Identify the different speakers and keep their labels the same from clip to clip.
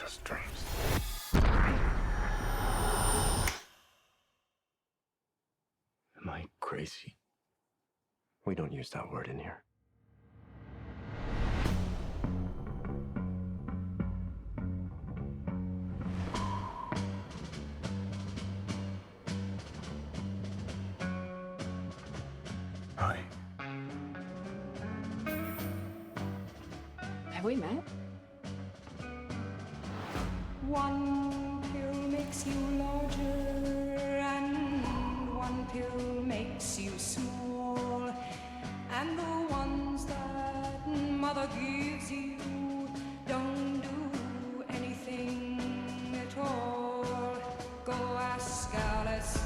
Speaker 1: just dreams. Am I crazy? We don't use that word in here. Hi.
Speaker 2: Have we met?
Speaker 3: One pill makes you larger and one pill makes you small. And the ones that mother gives you don't do anything at all. Go ask Alice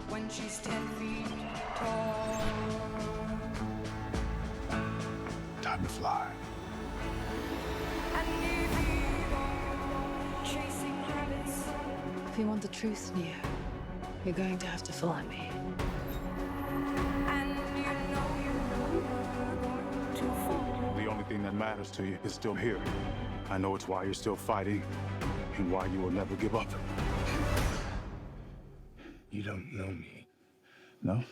Speaker 3: when she's 10 feet tall.
Speaker 1: Time to fly.
Speaker 3: And if you go chasing rabbits,
Speaker 2: If you want the truth, Neo, you're going to have to follow me.
Speaker 3: and you know you're going to fall.
Speaker 4: The only thing that matters to you is still here. I know it's why you're still fighting and why you will never give up.
Speaker 1: You don't know me.
Speaker 4: No?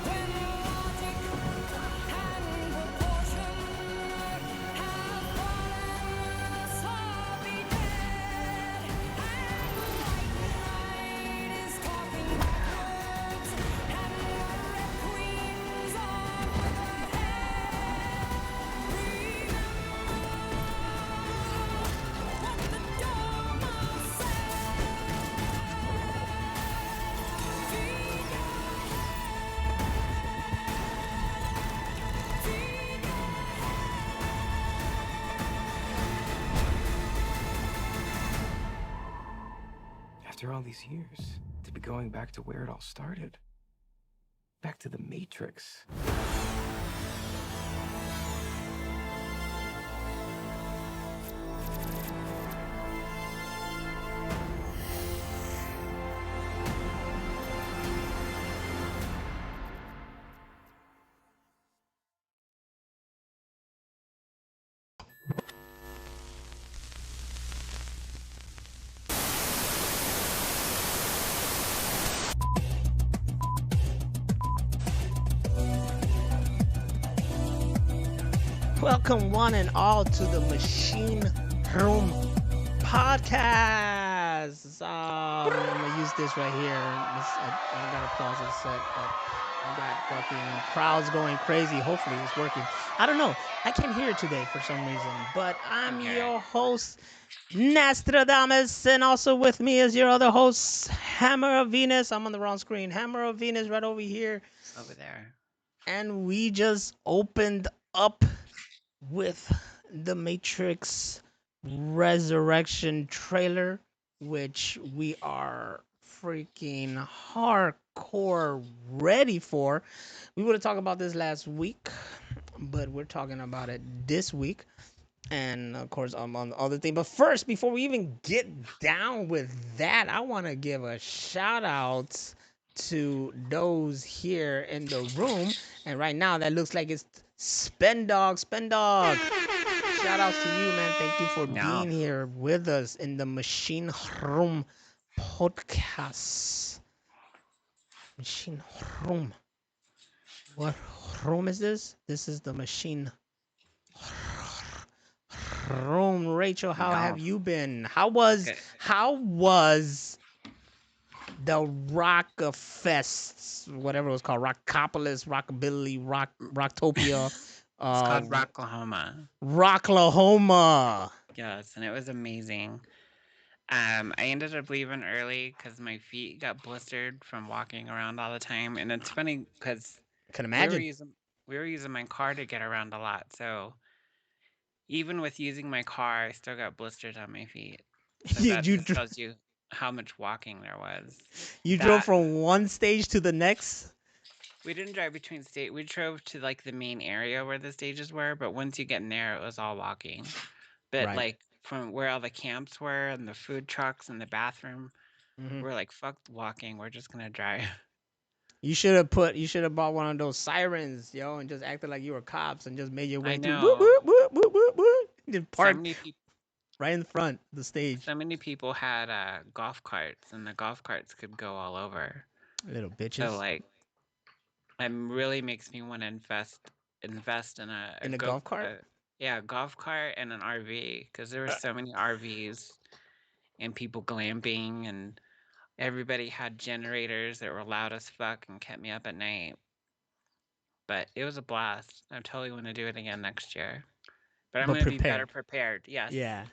Speaker 3: When logic and proportion have fallen, so be dead. And the white knight is talking backwards, and the red queens are with her head. Remember what the dogma said.
Speaker 1: After all these years, to be going back to where it all started. Back to the Matrix.
Speaker 5: Welcome, one and all, to the Machine Room Podcast. I'm gonna use this right here. I gotta pause this set, but I got fucking crowds going crazy. Hopefully, it's working. I don't know. I can't hear it today for some reason, but I'm your host, Nostradamus, and also with me is your other host, Hammer of Venus. I'm on the wrong screen. Hammer of Venus, right over here.
Speaker 6: Over there.
Speaker 5: And we just opened up with the Matrix Resurrection trailer, which we are freaking hardcore ready for. We would have talked about this last week, but we're talking about it this week. And of course, on the other thing. But first, before we even get down with that, I want to give a shout out to those here in the room. And right now, that looks like it's Spendog. Spendog. Shout outs to you, man. Thank you for being here with us in the Machine Room podcast. Machine Room. What room is this? This is the Machine Room. Rachel, how have you been? How was the Rockafest, whatever it was called, Rockopolis, Rockabilly, Rocktopia,
Speaker 6: It's called Rocklahoma.
Speaker 5: Rocklahoma.
Speaker 6: Yes, and it was amazing. I ended up leaving early because my feet got blistered from walking around all the time, and it's funny because
Speaker 5: I can
Speaker 6: we
Speaker 5: imagine.
Speaker 6: were using my car to get around a lot. So even with using my car, I still got blisters on my feet. So that
Speaker 5: you
Speaker 6: just tells you how much walking there was.
Speaker 5: you
Speaker 6: That-
Speaker 5: drove from one stage to the next.
Speaker 6: We didn't drive between state. We drove to like the main area where the stages were, but once you get in there, it was all walking. But
Speaker 5: Right.
Speaker 6: like from where all the camps were and the food trucks and the bathroom.
Speaker 5: Hmm.
Speaker 6: We're like, fuck walking. We're just gonna drive.
Speaker 5: You should have bought one of those sirens, yo, and just acted like you were cops and just made your
Speaker 6: I
Speaker 5: way through. Whoop,
Speaker 6: know.
Speaker 5: whoop, whoop, whoop, whoop, whoop. Just
Speaker 6: So
Speaker 5: park
Speaker 6: many people.
Speaker 5: right in the front of the stage.
Speaker 6: So many people had golf carts, and the golf carts could go all over.
Speaker 5: Little
Speaker 6: So
Speaker 5: bitches.
Speaker 6: like, it really makes me want to invest in a
Speaker 5: In a
Speaker 6: go
Speaker 5: golf cart?
Speaker 6: yeah, golf cart and an RV, because there were so many RVs and people glamping, and everybody had generators that were loud as fuck and kept me up at night. But it was a blast. I totally want to do it again next year. But I'm
Speaker 5: But
Speaker 6: going to be better
Speaker 5: prepared.
Speaker 6: prepared. Yes.
Speaker 5: Yeah.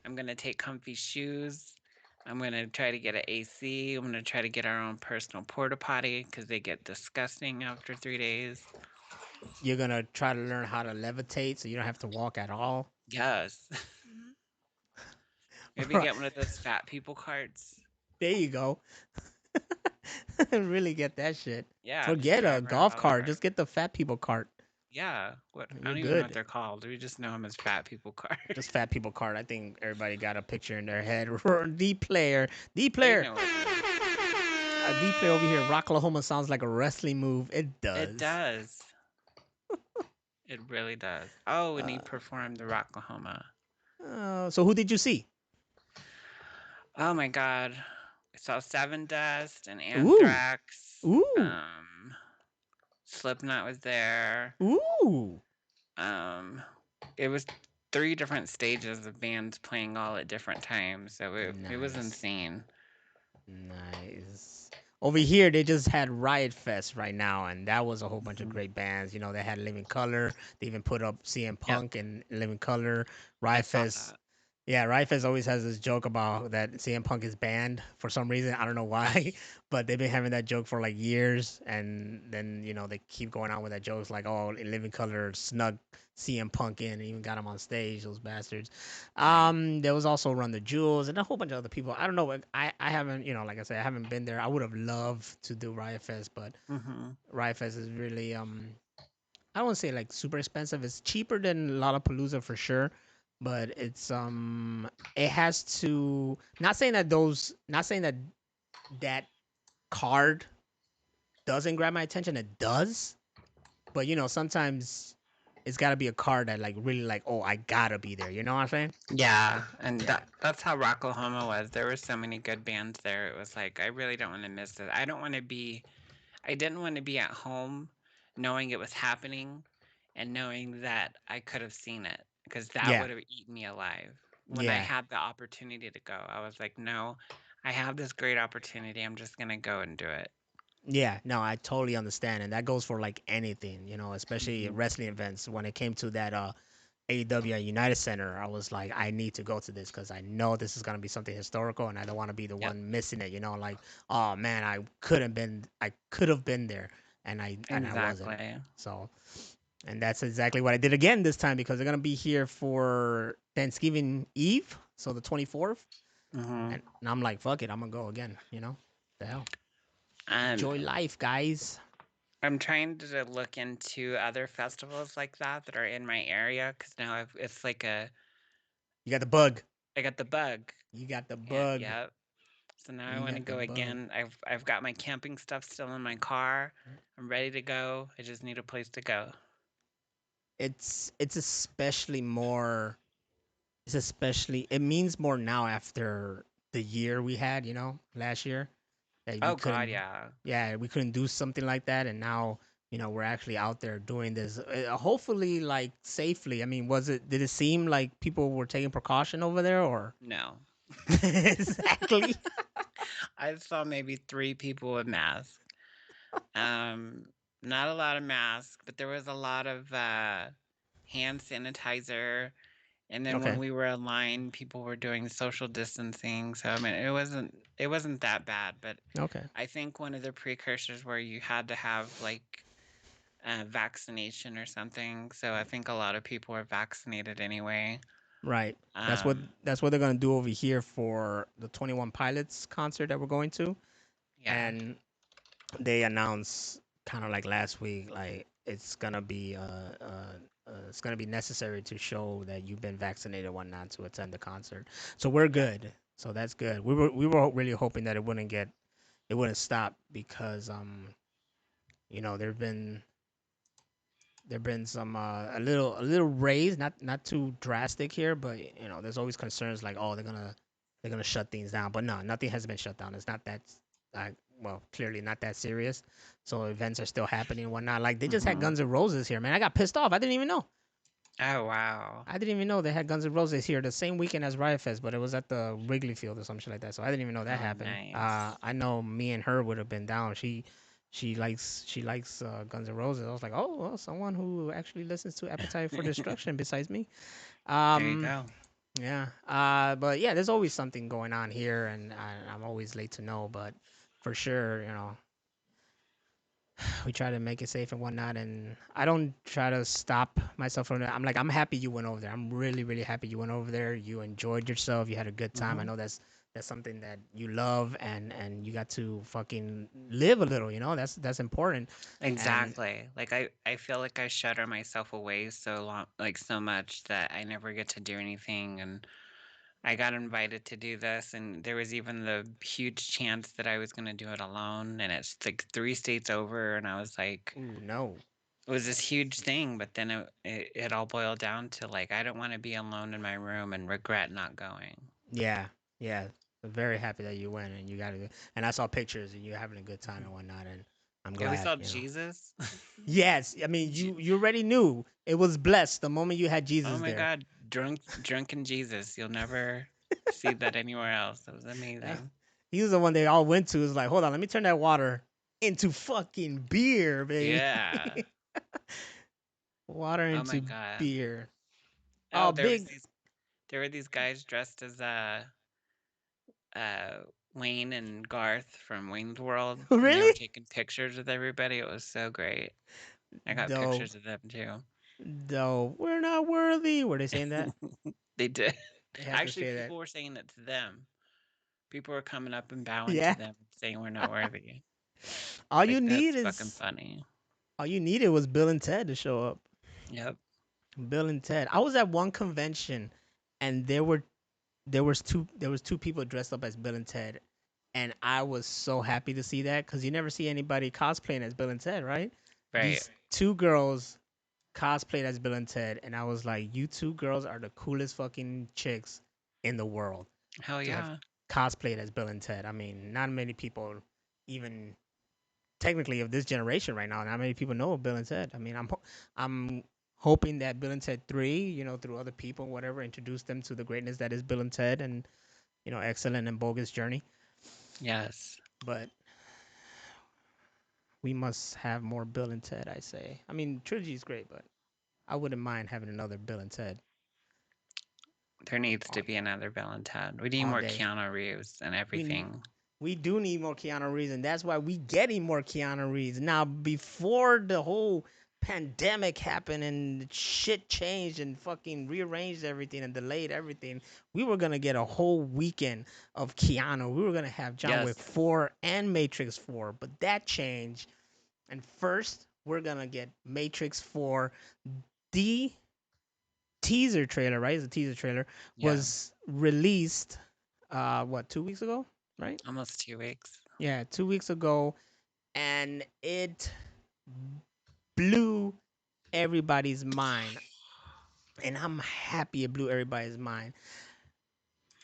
Speaker 6: I'm going to take comfy shoes. I'm going to try to get an AC. I'm going to try to get our own personal porta potty because they get disgusting after 3 days.
Speaker 5: You're gonna try to learn how to levitate so you don't have to walk at all.
Speaker 6: Yes. Maybe
Speaker 5: Right.
Speaker 6: get one of those fat people carts.
Speaker 5: There you go. Really get that shit.
Speaker 6: Yeah, just
Speaker 5: Forget a
Speaker 6: drive around
Speaker 5: golf
Speaker 6: all
Speaker 5: cart.
Speaker 6: over.
Speaker 5: Just get the fat people cart.
Speaker 6: Yeah. What? I
Speaker 5: You're
Speaker 6: don't even know what
Speaker 5: good.
Speaker 6: they're called. We just know them as fat people carts.
Speaker 5: Just fat people cart. I think everybody got a picture in their head. D player. D
Speaker 6: They
Speaker 5: player.
Speaker 6: know what it is.
Speaker 5: A D player over here. Rocklahoma sounds like a wrestling move. It does.
Speaker 6: It does. It really does. Oh, and he
Speaker 5: Uh,
Speaker 6: performed the Rocklahoma.
Speaker 5: So who did you see?
Speaker 6: Oh my God. I saw Seven Dust and
Speaker 5: Ooh.
Speaker 6: Anthrax.
Speaker 5: Ooh.
Speaker 6: Slipknot was there.
Speaker 5: Ooh.
Speaker 6: It was 3 different stages of bands playing all at different times, so it was
Speaker 5: Nice.
Speaker 6: insane.
Speaker 5: Nice. Over here, they just had Riot Fest right now, and that was a whole bunch of
Speaker 6: Mhm.
Speaker 5: great bands. You know, they had Living Color. They even put up CM Punk and Living Color.
Speaker 6: I
Speaker 5: Riot
Speaker 6: saw
Speaker 5: Fest.
Speaker 6: that.
Speaker 5: Yeah, Riot Fest always has this joke about that CM Punk is banned for some reason. I don't know why, but they've been having that joke for like years, and then they keep going on with that joke. It's like, oh, in Living Color snuck CM Punk in and even got him on stage. Those bastards.
Speaker 6: Right.
Speaker 5: There was also Run the Jewels and a whole bunch of other people. I don't know. I haven't, like I said, I haven't been there. I would have loved to do Riot Fest, but
Speaker 6: Mm-hmm.
Speaker 5: Riot Fest is really I don't want to say like super expensive. It's cheaper than Lollapalooza for sure, but it has to, not saying that that card doesn't grab my attention. It does, but sometimes it's got to be a card that like really like, oh, I gotta be there. You know what I'm saying?
Speaker 6: Yeah, and
Speaker 5: Yeah.
Speaker 6: that's how Rocklahoma was. There were so many good bands there. It was like, I really don't want to miss it. I didn't want to be at home knowing it was happening and knowing that I could have seen it, because that
Speaker 5: Yeah.
Speaker 6: would have eaten me alive. When I
Speaker 5: Yeah.
Speaker 6: had the opportunity to go, I was like, no, I have this great opportunity. I'm just going to go and do it.
Speaker 5: Yeah, no, I totally understand, and that goes for like anything, especially
Speaker 6: Mhm.
Speaker 5: wrestling events. When it came to that AEW at United Center, I was like, I need to go to this because I know this is gonna be something historical, and I don't want to be the
Speaker 6: Yep,
Speaker 5: one missing it. Like, oh man, I could have been there, and I wasn't.
Speaker 6: exactly.
Speaker 5: So, and that's exactly what I did again this time because they're gonna be here for Thanksgiving Eve, so the 24th,
Speaker 6: Hmm.
Speaker 5: and I'm like, fuck it, I'm gonna go again. The hell,
Speaker 6: Um,
Speaker 5: enjoy life, guys.
Speaker 6: I'm trying to look into other festivals like that are in my area, because now it's like
Speaker 5: You got the bug.
Speaker 6: I got the bug.
Speaker 5: You got the
Speaker 6: And
Speaker 5: bug.
Speaker 6: yep. So now I
Speaker 5: You
Speaker 6: want to
Speaker 5: got the
Speaker 6: go
Speaker 5: bug.
Speaker 6: again. I've got my camping stuff still in my car. I'm ready to go. I just need a place to go.
Speaker 5: It's especially more. It's especially. It means more now after the year we had. Last year that we
Speaker 6: Oh God,
Speaker 5: couldn't.
Speaker 6: yeah.
Speaker 5: Yeah, we couldn't do something like that, and now we're actually out there doing this. Hopefully, like safely. I mean, Did it seem like people were taking precaution over there, or
Speaker 6: No.
Speaker 5: exactly?
Speaker 6: I saw maybe 3 people with masks. Um, Not a lot of masks, but there was a lot of hand sanitizer. And then when
Speaker 5: Okay.
Speaker 6: we were in line, people were doing social distancing. So I mean, it wasn't that bad. But
Speaker 5: Okay.
Speaker 6: I think one of the precursors where you had to have like a vaccination or something. So I think a lot of people are vaccinated anyway.
Speaker 5: Right. That's what
Speaker 6: Um,
Speaker 5: that's what they're gonna do over here for the 21 Pilots concert that we're going to,
Speaker 6: yeah.
Speaker 5: and they announced kind of like last week, like it's gonna be it's gonna be necessary to show that you've been vaccinated and whatnot to attend the concert. So we're
Speaker 6: Yeah.
Speaker 5: good. So that's good. We were really hoping that it wouldn't stop because you know there've been some a little raise, not too drastic here, but you know there's always concerns like, oh, they're gonna shut things down, but no, nothing has been shut down. It's not that uh, well, clearly not that serious. So events are still happening and whatnot. Like they just had
Speaker 6: Mm-hmm.
Speaker 5: Guns N' Roses here, man. I got pissed off. I didn't even know.
Speaker 6: Oh wow.
Speaker 5: I didn't even know they had Guns N' Roses here the same weekend as Riot Fest, but it was at the Wrigley Field or some shit like that. So I didn't even know that
Speaker 6: Oh
Speaker 5: happened.
Speaker 6: nice.
Speaker 5: I know me and her would have been down. She likes Guns N' Roses. I was like, oh well, someone who actually listens to Appetite for Destruction besides me.
Speaker 6: There you
Speaker 5: Um,
Speaker 6: go.
Speaker 5: yeah. But yeah, there's always something going on here, and I'm always late to know. But for sure, you know, we try to make it safe and whatnot, and I don't try to stop myself from that. I'm like, I'm happy you went over there. I'm really, really happy you went over there. You enjoyed yourself. You had a good time. I
Speaker 6: Mm-hmm.
Speaker 5: know that's something that you love, and you got to fucking live a little. You know, that's important. And
Speaker 6: Exactly. Like I feel like I shutter myself away so long, like so much that I never get to do anything. And I got invited to do this, and there was even the huge chance that I was going to do it alone. And it's like 3 states over, and I was like,
Speaker 5: ooh, no,
Speaker 6: it was this huge thing. But then it all boiled down to like, I don't want to be alone in my room and regret not going.
Speaker 5: yeah, yeah. I'm very happy that you went and you got it. And I saw pictures and you're having a good time and whatnot. And I'm
Speaker 6: Yeah, we
Speaker 5: glad,
Speaker 6: saw
Speaker 5: you know.
Speaker 6: Jesus.
Speaker 5: Yes, I mean
Speaker 6: Je-
Speaker 5: you already knew it was blessed the moment you had
Speaker 6: oh
Speaker 5: Jesus
Speaker 6: my
Speaker 5: there.
Speaker 6: God, drunken Jesus. You'll never see that anywhere else. It was
Speaker 5: Uh,
Speaker 6: amazing.
Speaker 5: he was the one they all went to. Is like, hold on, let me turn that water into fucking beer, baby.
Speaker 6: Yeah.
Speaker 5: Water
Speaker 6: Oh my
Speaker 5: into
Speaker 6: God.
Speaker 5: beer.
Speaker 6: Oh,
Speaker 5: Oh, big.
Speaker 6: there were these guys dressed as uh Wayne and Garth from Wayne's World, and they were
Speaker 5: Really?
Speaker 6: taking pictures with everybody. It was so great. I got
Speaker 5: Dope,
Speaker 6: pictures of them too.
Speaker 5: dope. We're not worthy. Were they saying that?
Speaker 6: They did.
Speaker 5: They had to
Speaker 6: Actually,
Speaker 5: say that.
Speaker 6: people were saying it to them. People were coming up and bowing to
Speaker 5: Yeah.
Speaker 6: them, saying we're not worthy.
Speaker 5: All you
Speaker 6: Like
Speaker 5: need
Speaker 6: that's fucking
Speaker 5: is
Speaker 6: funny.
Speaker 5: all you needed was Bill and Ted to show up.
Speaker 6: Yep.
Speaker 5: Bill and Ted. I was at one convention, and there was two people dressed up as Bill and Ted, and I was so happy to see that because you never see anybody cosplaying as Bill and Ted, right?
Speaker 6: Right.
Speaker 5: These two girls cosplayed as Bill and Ted, and I was like, you two girls are the coolest fucking chicks in the world
Speaker 6: Hell
Speaker 5: to have
Speaker 6: yeah.
Speaker 5: cosplayed as Bill and Ted. I mean, not many people even technically of this generation right now. Not many people know of Bill and Ted. I mean, I'm hoping that Bill and Ted 3, you know, through other people, whatever, introduce them to the greatness that is Bill and Ted and, you know, excellent and bogus journey.
Speaker 6: Yes.
Speaker 5: But we must have more Bill and Ted, I say. I mean, trilogy is great, but I wouldn't mind having another Bill and Ted
Speaker 6: There needs
Speaker 5: all,
Speaker 6: to be another Bill and Ted. We need
Speaker 5: all
Speaker 6: more
Speaker 5: day.
Speaker 6: Keanu Reeves and
Speaker 5: We
Speaker 6: everything.
Speaker 5: we do need more Keanu Reeves, and that's why we getting more Keanu Reeves. Now, before the whole pandemic happened and shit changed and fucking rearranged everything and delayed everything, we were gonna get a whole weekend of Keanu. We were gonna have John
Speaker 6: Yes.
Speaker 5: Wick 4 and Matrix 4, but that changed. And first, we're gonna get Matrix 4. The teaser trailer, right? The teaser trailer
Speaker 6: Yeah.
Speaker 5: was released what, 2 weeks ago, right?
Speaker 6: Almost 2 weeks.
Speaker 5: Yeah, 2 weeks ago, and it blew everybody's mind. And I'm happy it blew everybody's mind.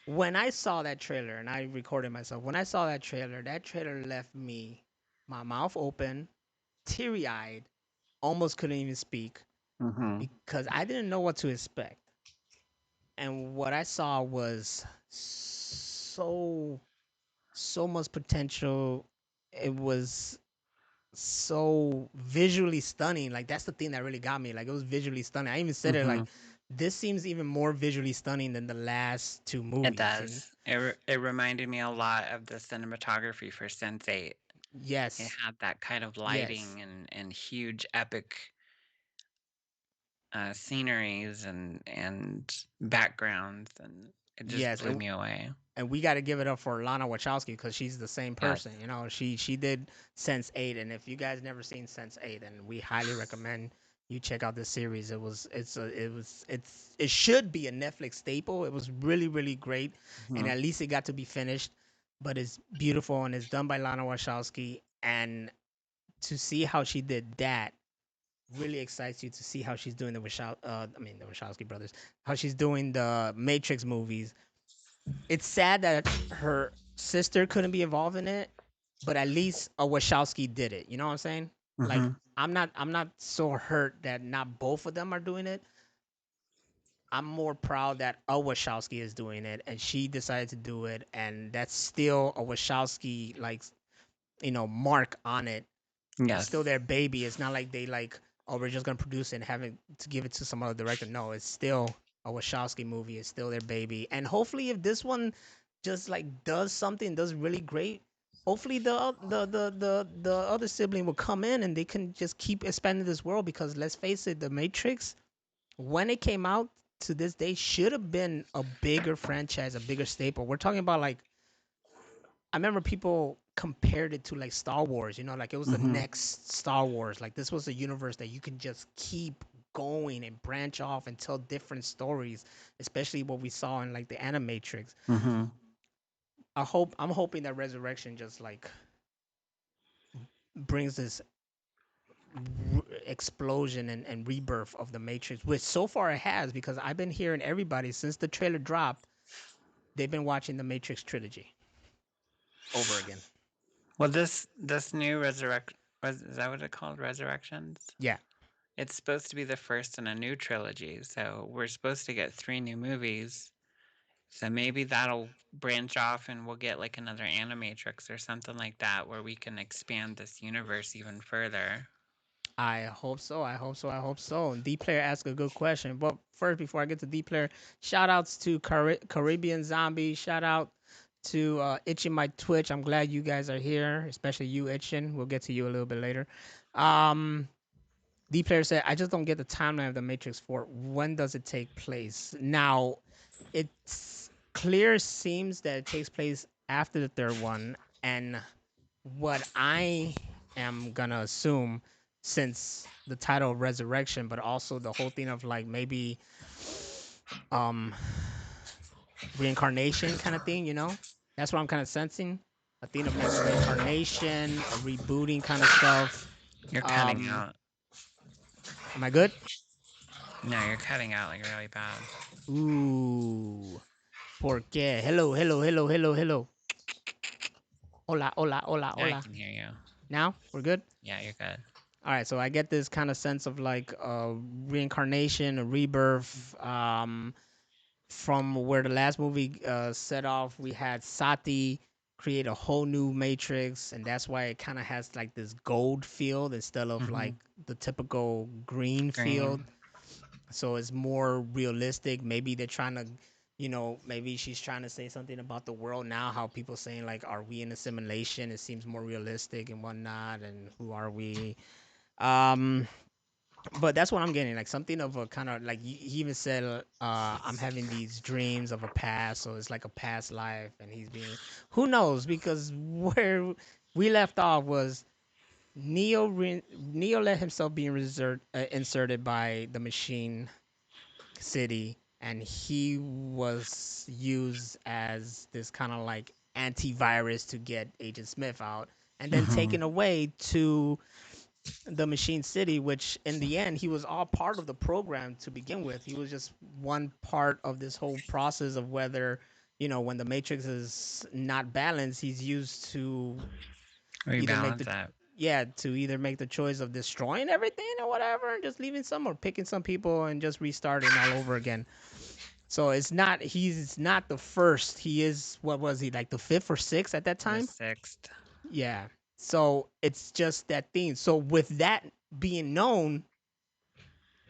Speaker 5: When I saw that trailer, and I recorded myself, when I saw that trailer left me, my mouth open, teary eyed, almost couldn't even speak
Speaker 6: Mm-hmm.
Speaker 5: because I didn't know what to expect. And what I saw was so much potential. It was so visually stunning. Like that's the thing that really got me. Like it was visually stunning. I even said it
Speaker 6: Mm-hmm.
Speaker 5: like this seems even more visually stunning than the last two
Speaker 6: It
Speaker 5: movies. And
Speaker 6: does. It reminded me a lot of the cinematography for Sense8. It
Speaker 5: yes,
Speaker 6: had that kind of
Speaker 5: yes,
Speaker 6: lighting and huge epic sceneries and backgrounds, and it just
Speaker 5: yes,
Speaker 6: blew me away.
Speaker 5: and we got to give it up for Lana Wachowski because she's the same
Speaker 6: Yes.
Speaker 5: person. You know, she did Sense 8, and if you guys never seen Sense 8, then we highly recommend you check out this series. It should be a Netflix staple. It was really really great, and
Speaker 6: Mhm.
Speaker 5: at least it got to be finished. But it's beautiful and it's done by Lana Wachowski, and to see how she did that really excites you to see how she's doing the the Wachowski brothers, how she's doing the Matrix movies. It's sad that her sister couldn't be involved in it, but at least a Wachowski did it. You know what I'm saying? Like
Speaker 6: Mhm.
Speaker 5: I'm not so hurt that not both of them are doing it. I'm more proud that a Wachowski is doing it and she decided to do it, and that's still a Wachowski like mark on it. It's still
Speaker 6: Yes.
Speaker 5: their baby. It's not like they like, oh, we're just gonna produce it and have it to give it to some other director. No, it's still a Wachowski movie. It's still their baby. And hopefully, if this one just like does something, does really great, hopefully the other sibling will come in and they can just keep expanding this world. Because let's face it, The Matrix, when it came out to this day, should have been a bigger franchise, a bigger staple. We're talking about like I remember people compared it to like Star Wars, like it was the
Speaker 6: Mhm.
Speaker 5: next Star Wars. Like this was a universe that you can just keep going and branch off and tell different stories, especially what we saw in like the Animatrix.
Speaker 6: Mhm.
Speaker 5: I'm hoping that Resurrection just like brings this explosion and rebirth of the Matrix, which so far it has because I've been hearing everybody since the trailer dropped, they've been watching the Matrix trilogy over again.
Speaker 6: Well, this new is that what it called? Resurrections.
Speaker 5: Yeah.
Speaker 6: It's supposed to be the first in a new trilogy, so we're supposed to get 3 new movies. So maybe that'll branch off and we'll get like another Animatrix or something like that where we can expand this universe even further.
Speaker 5: I hope so. I hope so. I hope so. And D Player asked a good question. But first, before I get to D Player, shout outs to Caribbean Zombie. Shout out to Itching My Twitch. I'm glad you guys are here, especially you, Itching. We'll get to you a little bit later. Um, D Player said, I just don't get the timeline of the Matrix 4. When does it take place? Now, it's clear seems that it takes place after the third one. And what I am gonna assume, since the title of Resurrection, but also the whole thing of like maybe um reincarnation kind of thing, that's what I'm kind of sensing. A thing of maybe reincarnation, a rebooting kind of stuff.
Speaker 6: You're cutting
Speaker 5: Um,
Speaker 6: out.
Speaker 5: am I good?
Speaker 6: No, you're cutting out like really bad.
Speaker 5: Ooh, porque hello, hello, hello, hello, hello. Hola, hola, hola,
Speaker 6: Yeah, I
Speaker 5: hola.
Speaker 6: can hear you.
Speaker 5: Now we're good.
Speaker 6: Yeah, you're good.
Speaker 5: All right, so I get this kind of sense of like reincarnation, a rebirth. From where the last movie set off, we had Sati create a whole new Matrix, and that's why it kind of has like this gold field instead of
Speaker 6: Mm-hmm.
Speaker 5: like the typical green field.
Speaker 6: Green.
Speaker 5: So it's more realistic. Maybe they're trying to, maybe she's trying to say something about the world now. How people saying like, "Are we in a simulation?" It seems more realistic and whatnot. And who are we? Um, but that's what I'm getting, like something of a kind of like he even said, I'm having these dreams of a past, so it's like a past life, and he's being, who knows, because where we left off was Neo let himself be inserted by the machine city, and he was used as this kind of like antivirus to get Agent Smith out, and then
Speaker 6: Mm-hmm.
Speaker 5: taken away to the Machine City, which in the end he was all part of the program to begin with. He was just one part of this whole process of whether, when the Matrix is not balanced, he's used to either make
Speaker 6: Rebalance
Speaker 5: the
Speaker 6: that.
Speaker 5: to either make the choice of destroying everything or whatever, and just leaving some or picking some people and just restarting all over again. So he's not the first. He is, what was he, like the fifth or sixth at that
Speaker 6: The
Speaker 5: time?
Speaker 6: 6th.
Speaker 5: Yeah. So it's just that thing. So with that being known,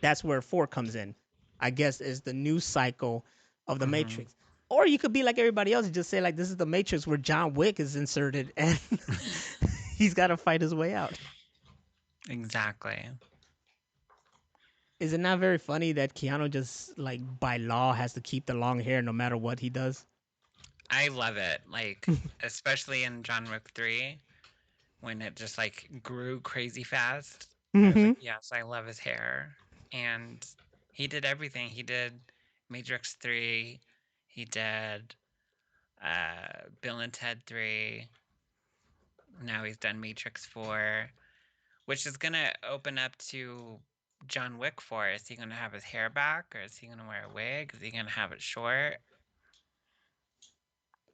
Speaker 5: that's where 4 comes in. I guess is the new cycle of the
Speaker 6: Mm-hmm.
Speaker 5: Matrix. Or you could be like everybody else and just say like this is the Matrix where John Wick is inserted and he's got to fight his way out.
Speaker 6: Exactly.
Speaker 5: Is it not very funny that Keanu just like by law has to keep the long hair no matter what he does?
Speaker 6: I love it. Like, especially in John Wick 3 when it just like grew crazy fast. I was like, yes, I love his hair. And he did everything. He did Matrix 3. He did Bill and Ted 3. Now he's done Matrix 4, which is going to open up to John Wick 4. Is he going to have his hair back, or is he going to wear a wig? Is he going to have it short?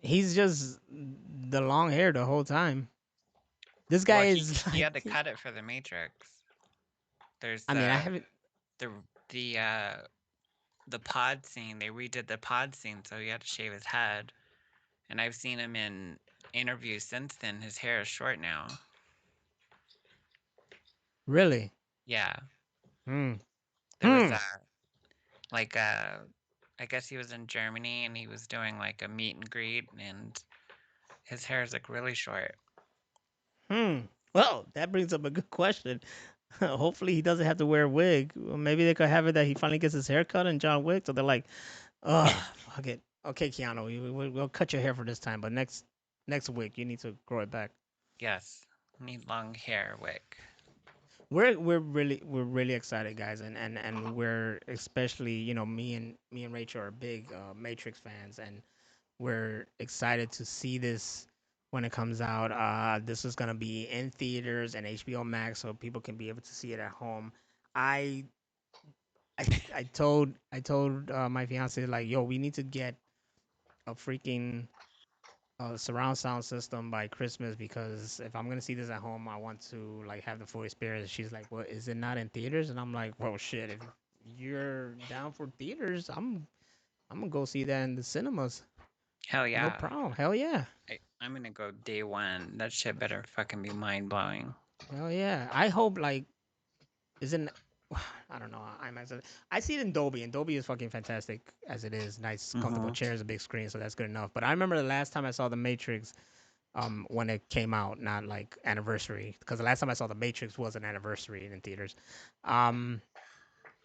Speaker 5: He's just the long hair the whole time. This guy
Speaker 6: Well,
Speaker 5: is
Speaker 6: he
Speaker 5: like,
Speaker 6: had to cut it for the Matrix. There's
Speaker 5: I mean, I haven't.
Speaker 6: the the pod scene. They redid the pod scene, so he had to shave his head. And I've seen him in interviews since then. His hair is short now.
Speaker 5: Really?
Speaker 6: Yeah.
Speaker 5: Hmm.
Speaker 6: There was like I guess he was in Germany and he was doing like a meet and greet, and his hair is like really short.
Speaker 5: Well, that brings up a good question. Hopefully, he doesn't have to wear a wig. Well, maybe they could have it that he finally gets his hair cut in John Wick. So they're like, "Oh, fuck it. Okay, Keanu, we'll cut your hair for this time, but next week you need to grow it back."
Speaker 6: Yes. Need long hair, Wick.
Speaker 5: We're really excited, guys, and we're especially, me and Rachel are big Matrix fans, and we're excited to see this when it comes out. This is gonna be in theaters and HBO Max, so people can be able to see it at home. I I told my fiance, like, yo, we need to get a freaking surround sound system by Christmas, because if I'm gonna see this at home, I want to like have the full experience. She's like, well, is it not in theaters? And I'm like, well, shit, if you're down for theaters, I'm gonna go see that in the cinemas.
Speaker 6: Hell
Speaker 5: No
Speaker 6: yeah.
Speaker 5: problem. Hell yeah.
Speaker 6: I'm gonna go day one. That shit better fucking be mind blowing.
Speaker 5: Hell yeah. I hope like isn't I don't know. IMAX. I see it in Dolby, and Dolby is fucking fantastic as it is. Nice, comfortable chairs, a big screen, so that's good enough. But I remember the last time I saw The Matrix, when it came out, not like anniversary, because the last time I saw The Matrix was an anniversary in theaters. Um,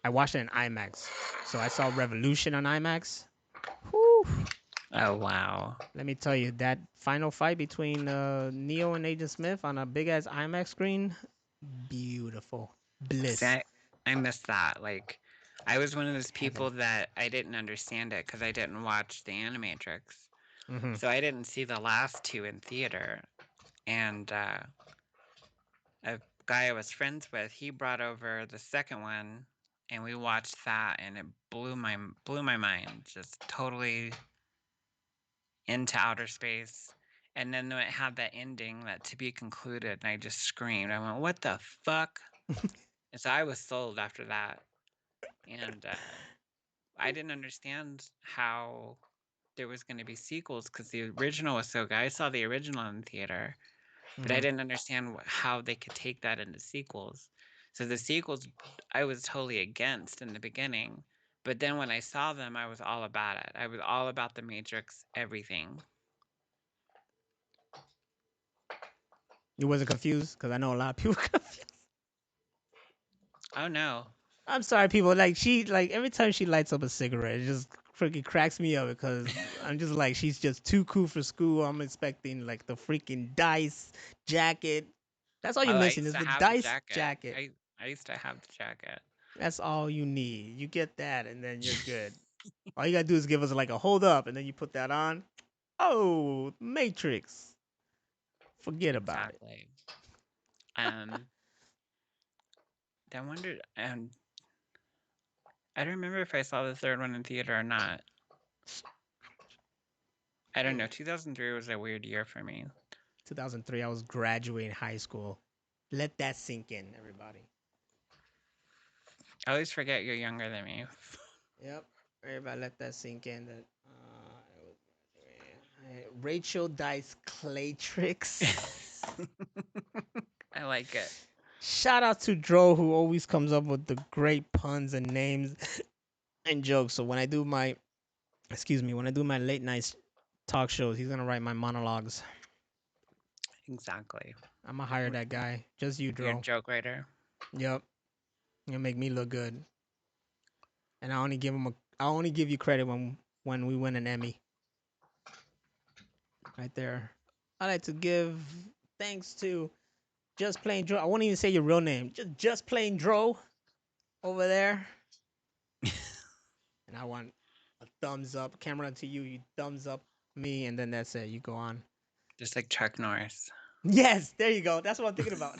Speaker 5: I watched it in IMAX, so I saw Revolution on IMAX. Whew.
Speaker 6: Oh wow.
Speaker 5: Let me tell you, that final fight between Neo and Agent Smith on a big ass IMAX screen, beautiful, bliss.
Speaker 6: See, I missed that. Like, I was one of those people
Speaker 5: Heaven.
Speaker 6: that I didn't understand it because I didn't watch the Animatrix.
Speaker 5: Mm-hmm.
Speaker 6: So I didn't see the last two in theater. And a guy I was friends with, he brought over the second one, and we watched that, and it blew my mind. Just totally into outer space. And then it had that ending, that to be concluded, and I just screamed. I went, "What the fuck?" And so I was sold after that. And I didn't understand how there was going to be sequels because the original was so good. I saw the original in theater, but I didn't understand how they could take that into sequels. So the sequels, I was totally against in the beginning. But then when I saw them, I was all about it. I was all about the Matrix, everything.
Speaker 5: You wasn't confused? Because I know a lot of people are confused.
Speaker 6: Oh no.
Speaker 5: I'm sorry, people. Like, every time she lights up a cigarette, it just freaking cracks me up, because I'm just like, she's just too cool for school. I'm expecting like the freaking dice jacket. That's all you're
Speaker 6: Oh, I
Speaker 5: missing
Speaker 6: used
Speaker 5: is
Speaker 6: to
Speaker 5: the
Speaker 6: have the
Speaker 5: dice
Speaker 6: jacket.
Speaker 5: jacket.
Speaker 6: I used to have the jacket.
Speaker 5: That's all you need. You get that, and then you're good. All you gotta do is give us like a hold up, and then you put that on. Oh, Matrix. Forget about it.
Speaker 6: Exactly. Um, I wondered, I don't remember if I saw the third one in theater or not. I don't know. 2003 was a weird year for me.
Speaker 5: 2003, I was graduating high school. Let that sink in, everybody.
Speaker 6: I always forget you're younger than me.
Speaker 5: Yep. Everybody let that sink in. That Rachel Dice Claytrix.
Speaker 6: I like it.
Speaker 5: Shout out to Dro, who always comes up with the great puns and names and jokes. So when I do my late night talk shows, he's gonna write my monologues.
Speaker 6: Exactly.
Speaker 5: I'm gonna hire that guy. Just you,
Speaker 6: You're a
Speaker 5: Dro.
Speaker 6: joke writer.
Speaker 5: Yep. You'll make me look good. And I only give you credit when we win an Emmy. Right there. I like to give thanks to Just plain Dro. I won't even say your real name. Just plain Dro over there. And I want a thumbs up. Camera to you. You thumbs up me, and then that's it. You go on.
Speaker 6: Just like Chuck Norris.
Speaker 5: Yes, there you go. That's what I'm thinking about.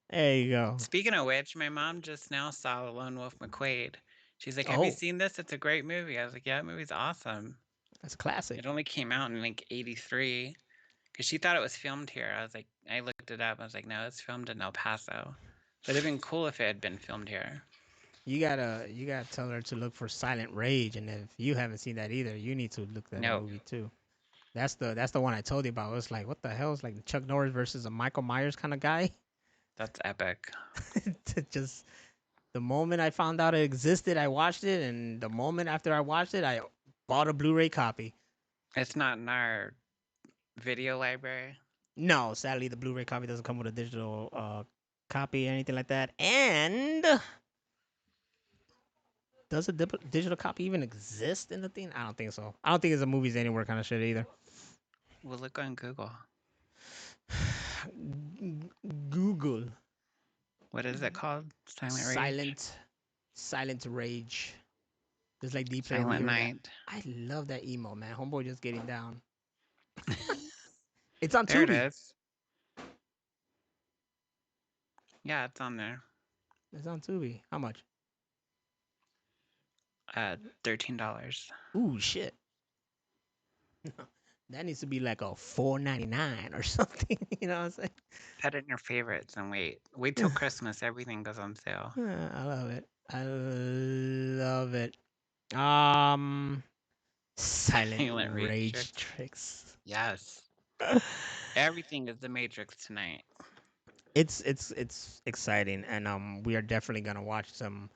Speaker 5: There you go.
Speaker 6: Speaking of which, my mom just now saw Lone Wolf McQuade. She's like, "Have you
Speaker 5: Oh,
Speaker 6: seen this? It's a great movie." I was like, "Yeah, that movie's awesome."
Speaker 5: that's classic.
Speaker 6: It only came out in like '83 because she thought it was filmed here. I was like, I looked it up. I was like, no, it's filmed in El Paso. But it'd been cool if it had been filmed here.
Speaker 5: You gotta tell her to look for Silent Rage, and if you haven't seen that either, you need to look at that
Speaker 6: No,
Speaker 5: movie too. That's the one I told you about. It was like, what the hell? It's like Chuck Norris versus a Michael Myers kind of guy.
Speaker 6: that's epic.
Speaker 5: Just the moment I found out it existed, I watched it, and the moment after I watched it, I bought a Blu-ray copy.
Speaker 6: It's not in our video library.
Speaker 5: No, sadly, the Blu-ray copy doesn't come with a digital copy or anything like that. And does a digital copy even exist in the thing? I don't think so. I don't think it's a movies anywhere kind of shit either.
Speaker 6: We'll look on Google.
Speaker 5: Google
Speaker 6: What is it called? Silent Rage?
Speaker 5: Silent Rage. Just like Deep
Speaker 6: Silent Night.
Speaker 5: I love that emo, man. Homeboy just getting down. It's on
Speaker 6: There it
Speaker 5: Tubi.
Speaker 6: is. Yeah, it's on there.
Speaker 5: It's on Tubi. How much?
Speaker 6: $13.
Speaker 5: Ooh, shit. That needs to be like a $4.99 or something. You know what I'm saying?
Speaker 6: Put it in your favorites and wait. Wait till Christmas. Everything goes on sale.
Speaker 5: I love it. I love it. Silent
Speaker 6: Silent Rage
Speaker 5: Rage
Speaker 6: tricks.
Speaker 5: tricks.
Speaker 6: Yes. Everything is the Matrix tonight.
Speaker 5: It's exciting, and we are definitely gonna watch some.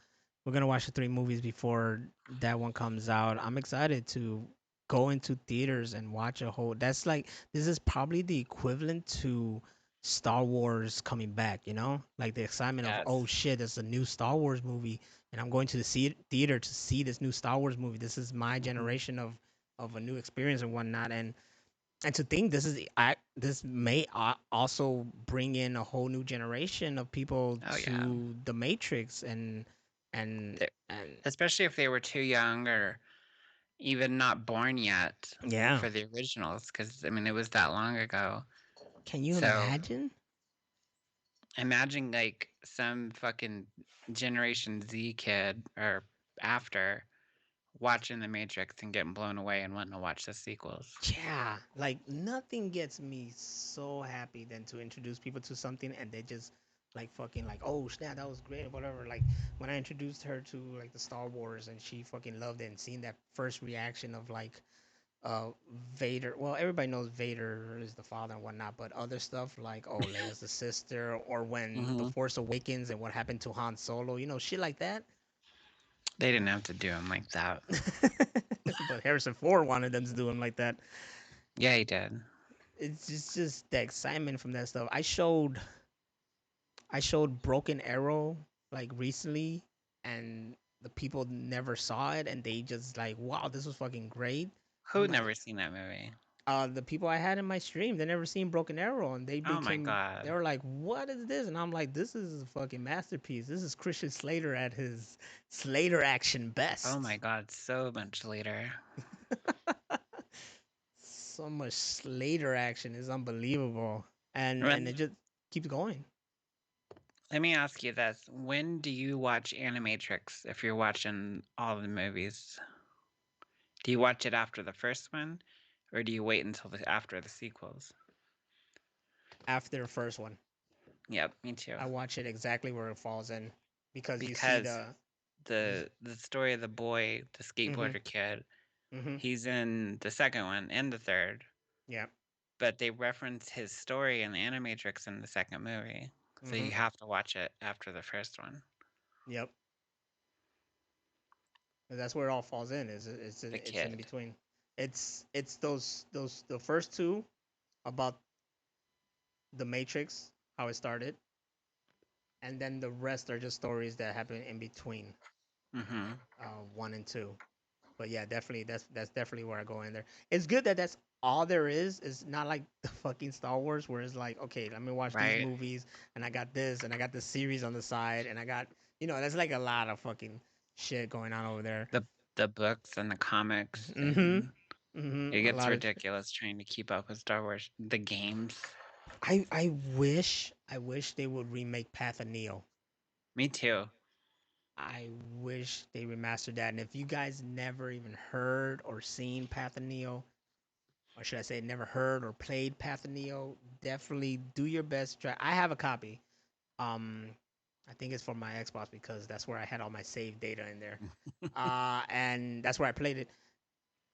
Speaker 5: We're gonna watch the 3 movies before that one comes out. I'm excited to go into theaters and watch a whole. That's like this is probably the equivalent to Star Wars coming back. You know, like the excitement of
Speaker 6: Yes.
Speaker 5: oh shit, there's a new Star Wars movie, and I'm going to the theater to see this new Star Wars movie. This is my generation of a new experience and whatnot, and to think this may also bring in a whole new generation of people
Speaker 6: Oh, yeah.
Speaker 5: to the Matrix and
Speaker 6: They're-
Speaker 5: and
Speaker 6: Especially if they were too young or even not born yet
Speaker 5: yeah.
Speaker 6: for the originals. Because, I mean, it was that long ago.
Speaker 5: Can you
Speaker 6: So-
Speaker 5: imagine?
Speaker 6: Imagine, like, some fucking Generation Z kid or after watching The Matrix and getting blown away and wanting to watch the sequels.
Speaker 5: Yeah, like nothing gets me so happy than to introduce people to something and they just like fucking like oh snap that was great or whatever. Like when I introduced her to like the Star Wars and she fucking loved it and seeing that first reaction of like Vader. Well, everybody knows Vader is the father and whatnot, but other stuff like oh Leia's the sister or when the
Speaker 6: Mhm.
Speaker 5: Force Awakens and what happened to Han Solo, you know, shit like that.
Speaker 6: They didn't have to do them like that.
Speaker 5: But Harrison Ford wanted them to do him like that.
Speaker 6: Yeah, he did.
Speaker 5: It's just the excitement from that stuff. I showed Broken Arrow like recently, and the people never saw it, and they just like, wow, this was fucking great.
Speaker 6: Who
Speaker 5: I'm like,
Speaker 6: never seen that movie?
Speaker 5: the people I had in my stream, they never seen Broken Arrow, and they
Speaker 6: Oh my
Speaker 5: became,
Speaker 6: God.
Speaker 5: they were like, what is this? And I'm like, this is a fucking masterpiece. This is Christian Slater at his Slater action best.
Speaker 6: Oh my God, so much later.
Speaker 5: So much Slater action is unbelievable, and
Speaker 6: When-
Speaker 5: it just keeps going.
Speaker 6: Let me ask you this. When do you watch Animatrix if you're watching all the movies? Do you watch it after the first one, or do you wait until after the sequels?
Speaker 5: After the first one,
Speaker 6: Yep, me too.
Speaker 5: I watch it exactly where it falls in because you see
Speaker 6: Because the story of the boy, the skateboarder kid,
Speaker 5: Mhm.
Speaker 6: he's in the second one and the third,
Speaker 5: Yeah.
Speaker 6: but they reference his story in the Animatrix in the second movie. So you
Speaker 5: Mhm.
Speaker 6: have to watch it after the first one.
Speaker 5: Yep. And that's where it all falls in. It's in
Speaker 6: kid.
Speaker 5: between. It's those the first two about the Matrix, how it started, and then the rest are just stories that happen in between
Speaker 6: Mm-hmm.
Speaker 5: 1 and 2. But yeah, definitely that's definitely where I go in there. It's good that that's all there is not like the fucking Star Wars where it's like, okay, let me watch these
Speaker 6: Right.
Speaker 5: movies and I got this and I got this series on the side and I got, that's like a lot of fucking shit going on over there.
Speaker 6: The books and the comics,
Speaker 5: Mm-hmm.
Speaker 6: and it
Speaker 5: Mm-hmm. A
Speaker 6: gets
Speaker 5: lot of shit.
Speaker 6: ridiculous trying to keep up with Star Wars. The games.
Speaker 5: I wish they would remake Path of Neo.
Speaker 6: Me too.
Speaker 5: I wish they remastered that. And if you guys never even heard or seen Path of Neo, or should I say never heard or played Path of Neo, definitely do your best to try. I have a copy. Um, I think it's for my Xbox because that's where I had all my save data in there. And that's where I played it.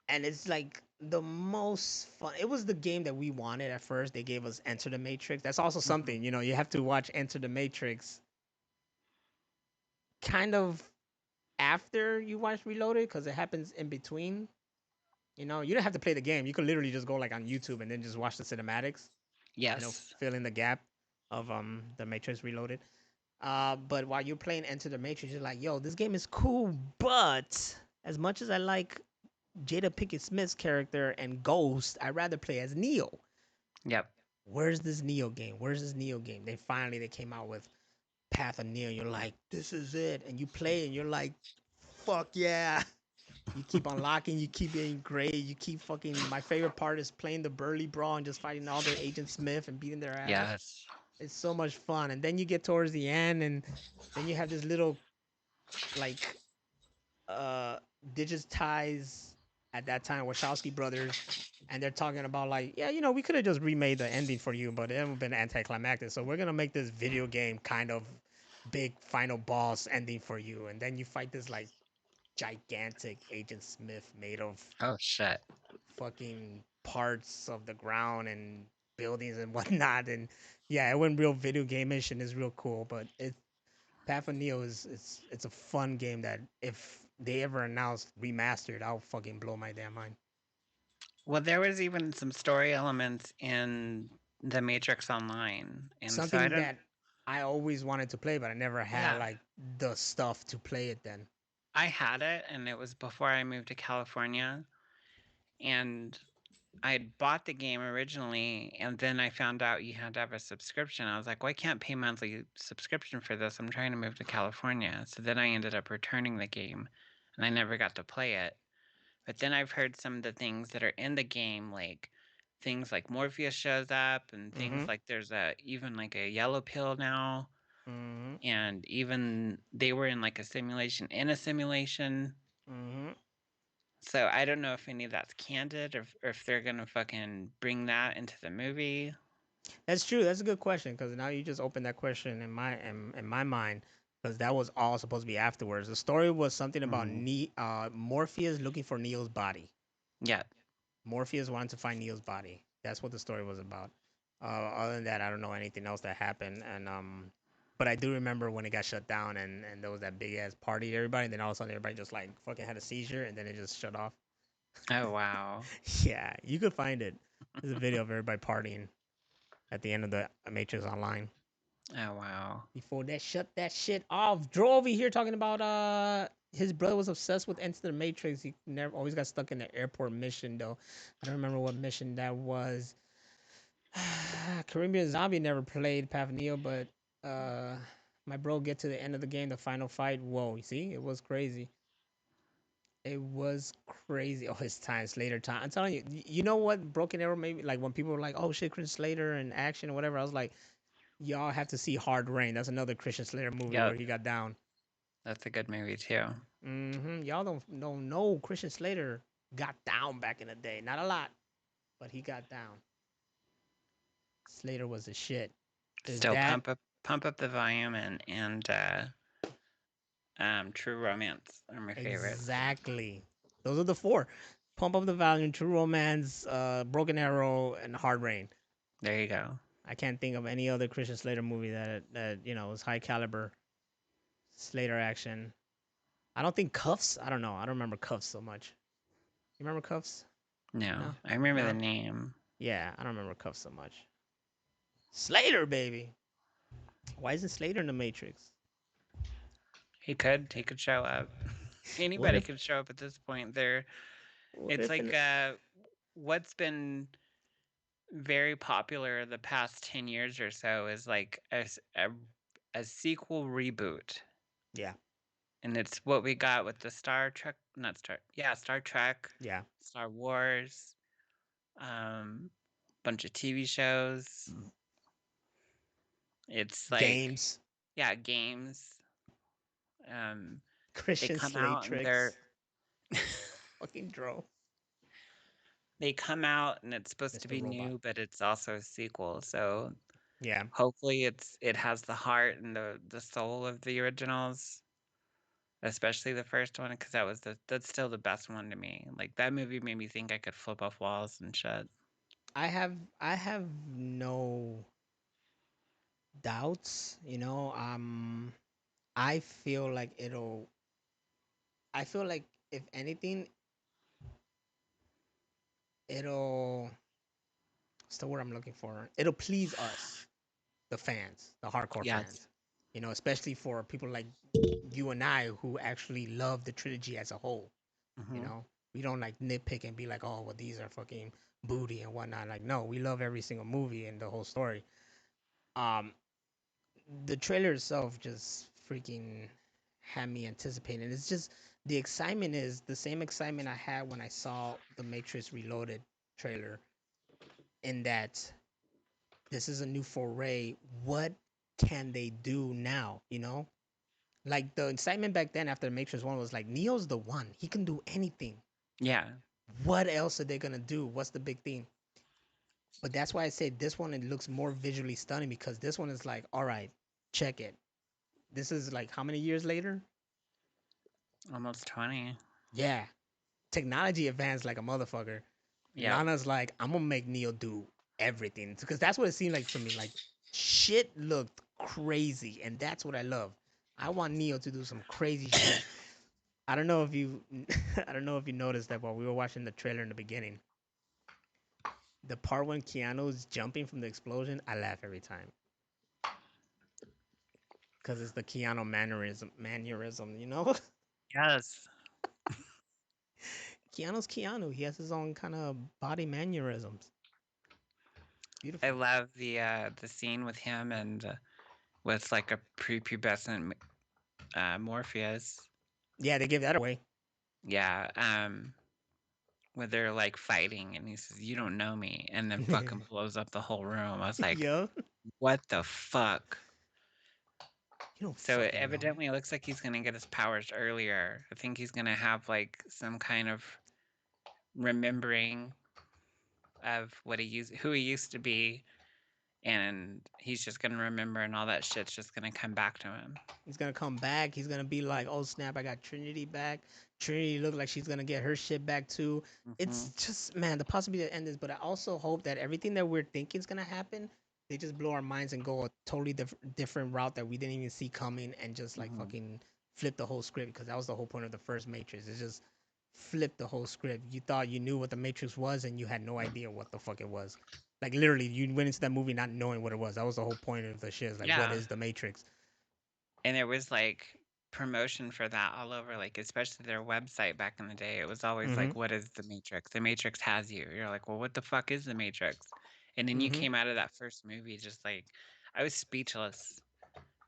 Speaker 5: And it's like the most fun. It was the game that we wanted at first. They gave us Enter the Matrix. That's also
Speaker 6: Mhm.
Speaker 5: something, you have to watch Enter the Matrix kind of after you watch Reloaded because it happens in between. You don't have to play the game. You could literally just go like on YouTube and then just watch the cinematics and it'll
Speaker 6: Yes.
Speaker 5: fill in the gap of the Matrix Reloaded. But while you're playing Enter the Matrix, you're like, yo, this game is cool, but as much as I like Jada Pinkett Smith's character and Ghost, I'd rather play as Neo.
Speaker 6: Yep.
Speaker 5: Where's this Neo game? Where's this Neo game? They came out with Path of Neo. You're like, this is it. And you play and you're like, fuck yeah. You keep unlocking, you keep getting great, you keep fucking. My favorite part is playing the Burly Brawl and just fighting all the Agent Smith and beating their ass.
Speaker 6: Yes.
Speaker 5: It's so much fun. And then you get towards the end, and then you have this little like uh digitized at that time Wachowski brothers, and they're talking about like, yeah, we could have just remade the ending for you, but it would have been anticlimactic. So we're gonna make this video game kind of big final boss ending for you, and then you fight this like gigantic Agent Smith made of
Speaker 6: Oh shit.
Speaker 5: fucking parts of the ground and buildings and whatnot. And yeah, it went real video game-ish and is real cool. But Path of Neo is it's a fun game that if they ever announce remastered, I'll fucking blow my damn mind.
Speaker 6: Well, there was even some story elements in the Matrix Online, and so I
Speaker 5: Something
Speaker 6: don't.
Speaker 5: that I always wanted to play, but I never had
Speaker 6: Yeah,
Speaker 5: like the stuff to play it then.
Speaker 6: I had it, and it was before I moved to California, and I had bought the game originally, and then I found out you had to have a subscription. I was like, well, I can't pay monthly subscription for this. I'm trying to move to California. So then I ended up returning the game, and I never got to play it. But then I've heard some of the things that are in the game, like things like Morpheus shows up, and things
Speaker 5: Mm-hmm.
Speaker 6: like there's even like a yellow pill now,
Speaker 5: Mm-hmm.
Speaker 6: and even they were in like a simulation in a simulation.
Speaker 5: Mm-hmm.
Speaker 6: So I don't know if any of that's candid, or if they're gonna fucking bring that into the movie.
Speaker 5: That's true. That's a good question because now you just opened that question in my mind because that was all supposed to be afterwards. The story was something about
Speaker 6: Mhm.
Speaker 5: Morpheus looking for Neo's body.
Speaker 6: Yeah.
Speaker 5: Morpheus wanted to find Neo's body. That's what the story was about. Other than that, I don't know anything else that happened. And but I do remember when it got shut down and there was that big ass party, everybody. And then all of a sudden, everybody just like fucking had a seizure, and then it just shut off.
Speaker 6: Oh wow.
Speaker 5: Yeah, you could find it. There's a video of everybody partying at the end of the Matrix Online.
Speaker 6: Oh wow.
Speaker 5: Before that shut that shit off. Dro over here talking about his brother was obsessed with Enter the Matrix. He never always got stuck in the airport mission though. I don't remember what mission that was. Caribbean Zombie never played Path of Neo, but uh my bro get to the end of the game, the final fight. Whoa, you see, it was crazy. It was crazy. Oh, it's time Slater time. I'm telling you, you know what Broken Arrow made me like when people were like, "Oh shit, Chris Slater and action or whatever." I was like, y'all have to see Hard Rain. That's another Christian Slater movie where
Speaker 6: Yep.
Speaker 5: he got down.
Speaker 6: That's a good movie too.
Speaker 5: Y'all don't know Christian Slater got down back in the day. Not a lot, but he got down. Slater was the shit. Is
Speaker 6: Still
Speaker 5: that
Speaker 6: pump up the volume, and True Romance are my favorites.
Speaker 5: exactly? Those are the four. Pump Up the Valiant, True Romance, Broken Arrow, and Hard Rain.
Speaker 6: There you go.
Speaker 5: I can't think of any other Christian Slater movie that was high caliber Slater action. I don't think Cuffs. I don't know. I don't remember Cuffs so much. You remember Cuffs?
Speaker 6: No,
Speaker 5: No,
Speaker 6: I remember the
Speaker 5: no.
Speaker 6: name.
Speaker 5: Yeah, I don't remember Cuffs so much. Slater, baby. Why isn't Slater in the Matrix?
Speaker 6: He could show up.
Speaker 5: What
Speaker 6: Anybody
Speaker 5: if?
Speaker 6: could show up at this point. There,
Speaker 5: What
Speaker 6: it's
Speaker 5: if?
Speaker 6: like what's been very popular the past 10 years or so is like a sequel reboot.
Speaker 5: Yeah.
Speaker 6: And it's what we got with the Star Trek, not Star, yeah, Star Trek,
Speaker 5: Yeah.
Speaker 6: Star Wars, bunch of TV shows. It's like,
Speaker 5: Games.
Speaker 6: yeah, games. Um, they
Speaker 5: Christian
Speaker 6: come
Speaker 5: Slate
Speaker 6: out and they're
Speaker 5: tricks. Fucking draw.
Speaker 6: they come out and it's supposed to
Speaker 5: Mr.
Speaker 6: be
Speaker 5: Robot.
Speaker 6: new, but it's also a sequel. So
Speaker 5: Yeah.
Speaker 6: hopefully it has the heart and the soul of the originals, especially the first one, because that's still the best one to me. Like that movie made me think I could flip off walls and shit.
Speaker 5: I have no doubts, I feel like I feel like if anything, it'll what's the word I'm looking for? It'll please us, the fans, the hardcore
Speaker 6: Yes.
Speaker 5: fans. Especially for people like you and I who actually love the trilogy as a whole. You
Speaker 6: Hmm.
Speaker 5: know, we don't like nitpick and be like, oh, well, these are fucking booty and whatnot. Like, no, we love every single movie and the whole story. Um, the trailer itself just freaking had me anticipating. It's just the excitement is the same excitement I had when I saw the Matrix Reloaded trailer. In that this is a new foray. What can they do now? Like the excitement back then after the Matrix One was like Neo's the one. He can do anything.
Speaker 6: Yeah.
Speaker 5: What else are they gonna do? What's the big thing? But that's why I say this one it looks more visually stunning because this one is like, all right, check it. This is like how many years later?
Speaker 6: Almost 20.
Speaker 5: Yeah, technology advanced like a motherfucker.
Speaker 6: Yep.
Speaker 5: Lana's like, I'm gonna make Neo do everything because that's what it seemed like for me. Like shit looked crazy, and that's what I love. I want Neo to do some crazy shit. I don't know if you, I don't know if you noticed that while we were watching the trailer in the beginning, the part when Keanu's jumping from the explosion, I laugh every time because it's the Keanu mannerism.
Speaker 6: Yes.
Speaker 5: Keanu's Keanu. He has his own kind of body mannerisms.
Speaker 6: I
Speaker 5: Beautiful.
Speaker 6: love the scene with him and with like a prepubescent Morpheus.
Speaker 5: Yeah, they give that away.
Speaker 6: Yeah. Where they're like fighting and he says, "You don't know me," and then fucking blows up the whole room. I was like,
Speaker 5: Yo,
Speaker 6: what the fuck?
Speaker 5: you don't
Speaker 6: So it
Speaker 5: fucking know.
Speaker 6: evidently looks like he's gonna get his powers earlier. I think he's gonna have like some kind of remembering of who he used to be, and he's just gonna remember, and all that shit's just gonna come back to him.
Speaker 5: He's gonna come back. He's gonna be like, "Oh snap! I got Trinity back." Trinity look like she's gonna get her shit back too.
Speaker 6: Hmm.
Speaker 5: It's just man, the possibility to end this. But I also hope that everything that we're thinking is gonna happen, they just blow our minds and go a totally different route that we didn't even see coming, and just like
Speaker 6: Hmm.
Speaker 5: fucking flip the whole script because that was the whole point of the first Matrix. It's just flip the whole script. You thought you knew what the Matrix was, and you had no idea what the fuck it was. Like literally, you went into that movie not knowing what it was. That was the whole point of the shit. It's like, what
Speaker 6: Yeah,
Speaker 5: is the Matrix?
Speaker 6: and there was like promotion for that all over, like especially their website back in the day. It was always
Speaker 5: Mm-hmm.
Speaker 6: like, "What is the Matrix? The Matrix has you." You're like, "Well, what the fuck is the Matrix?" And then you
Speaker 5: Mm-hmm.
Speaker 6: came out of that first movie just like, I was speechless,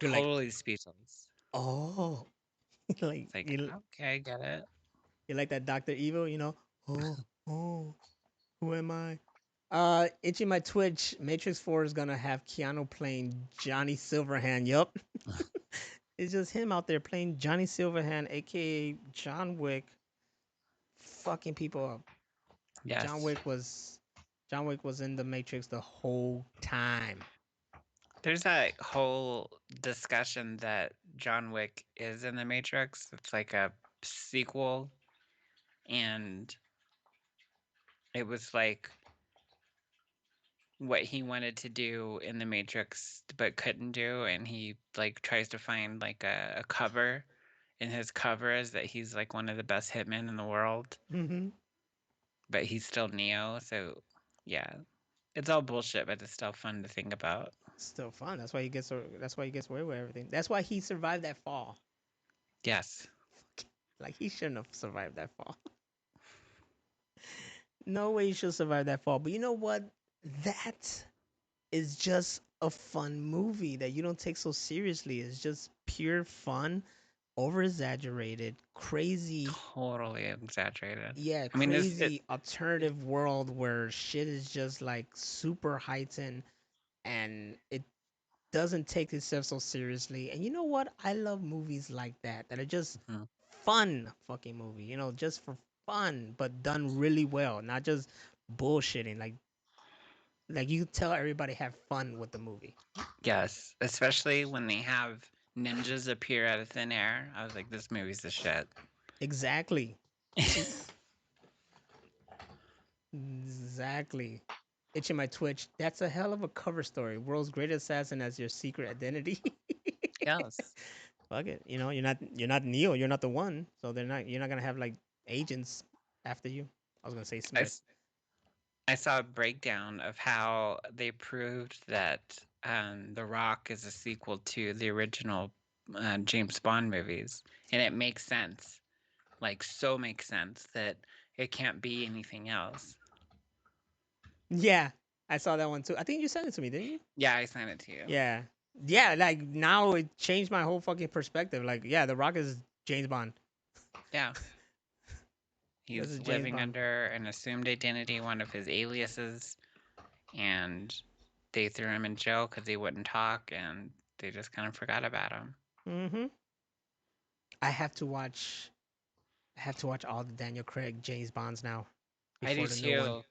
Speaker 5: You're like,
Speaker 6: totally speechless.
Speaker 5: oh, like
Speaker 6: It's like,
Speaker 5: you,
Speaker 6: okay, I get it.
Speaker 5: you like that Doctor Evil. Oh, oh, who am I? Itchy my Twitch. Matrix 4 is gonna have Keanu playing Johnny Silverhand. Yup, it's just him out there playing Johnny Silverhand, aka John Wick, fucking people up. John
Speaker 6: Yes.
Speaker 5: Wick was, John Wick was in the Matrix the whole time.
Speaker 6: There's that whole discussion that John Wick is in the Matrix. It's like a sequel, and it was like what he wanted to do in the Matrix but couldn't do, and he like tries to find like a cover, and his cover is that he's like one of the best hitmen in the world,
Speaker 5: Mm-hmm.
Speaker 6: but he's still Neo. So yeah, it's all bullshit, but it's still fun to think about.
Speaker 5: Still fun. That's why he gets. That's why he gets away with everything. That's why he survived that fall.
Speaker 6: Yes.
Speaker 5: Like he shouldn't have survived that fall. No way she'll survive that fall. But you know what? That is just a fun movie that you don't take so seriously. It's just pure fun, over exaggerated, crazy.
Speaker 6: Totally exaggerated.
Speaker 5: Yeah,
Speaker 6: I mean,
Speaker 5: crazy alternative world where shit is just like super heightened and it doesn't take itself so seriously. And you know what? I love movies like that are just
Speaker 6: mhm.
Speaker 5: fun fucking movie, just for fun, but done really well, not just bullshitting. Like you tell everybody have fun with the movie.
Speaker 6: Yes, especially when they have ninjas appear out of thin air. I was like, this movie's the shit.
Speaker 5: Exactly. Exactly. Itching my Twitch. That's a hell of a cover story. World's greatest assassin as your secret identity.
Speaker 6: Yes.
Speaker 5: Fuck it. You're not Neo. You're not the one. So you're not gonna have like agents after you. I was gonna say
Speaker 6: I,
Speaker 5: Smith.
Speaker 6: s- I saw a breakdown of how they proved that The Rock is a sequel to the original James Bond movies. And it makes sense. Like, so makes sense that it can't be anything else.
Speaker 5: Yeah, I saw that one too. I think you sent it to me, didn't you?
Speaker 6: Yeah, I sent it to you.
Speaker 5: Yeah. Yeah, like now it changed my whole fucking perspective. Like, yeah, The Rock is James Bond.
Speaker 6: Yeah.
Speaker 5: This is
Speaker 6: He's
Speaker 5: James
Speaker 6: living
Speaker 5: Bond.
Speaker 6: under an assumed identity, one of his aliases, and they threw him in jail because he wouldn't talk, and they just kind of forgot about him.
Speaker 5: Mm-hmm. I have to watch. I have to watch all the Daniel Craig James Bonds now
Speaker 6: I do
Speaker 5: before the new one.
Speaker 6: too.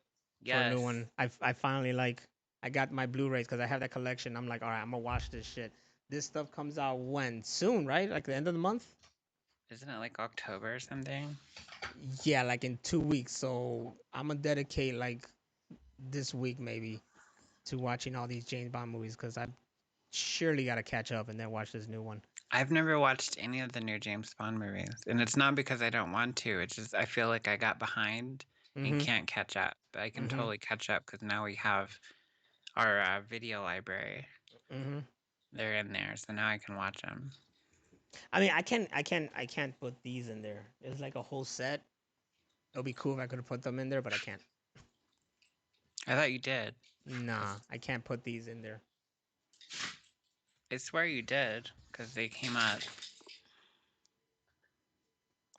Speaker 5: For a new
Speaker 6: Yes.
Speaker 5: one, I finally like. I got my Blu-rays because I have that collection. I'm like, all right, I'm gonna watch this shit. This stuff comes out when soon, right? Like the end of the month.
Speaker 6: Isn't it like October or something?
Speaker 5: Yeah, like in 2 weeks. So I'm gonna dedicate like this week maybe to watching all these James Bond movies because I surely got to catch up and then watch this new one.
Speaker 6: I've never watched any of the new James Bond movies, and it's not because I don't want to. It's just I feel like I got behind and
Speaker 5: Mm-hmm.
Speaker 6: can't catch up. But I can
Speaker 5: Mm-hmm.
Speaker 6: totally catch up because now we have our video library.
Speaker 5: Mm-hmm.
Speaker 6: They're in there, so now I can watch them.
Speaker 5: I mean, I can't put these in there. It's like a whole set. It'll be cool if I could put them in there, but I can't.
Speaker 6: I thought you did.
Speaker 5: Nah, I can't put these in there.
Speaker 6: I swear you did, because they came up.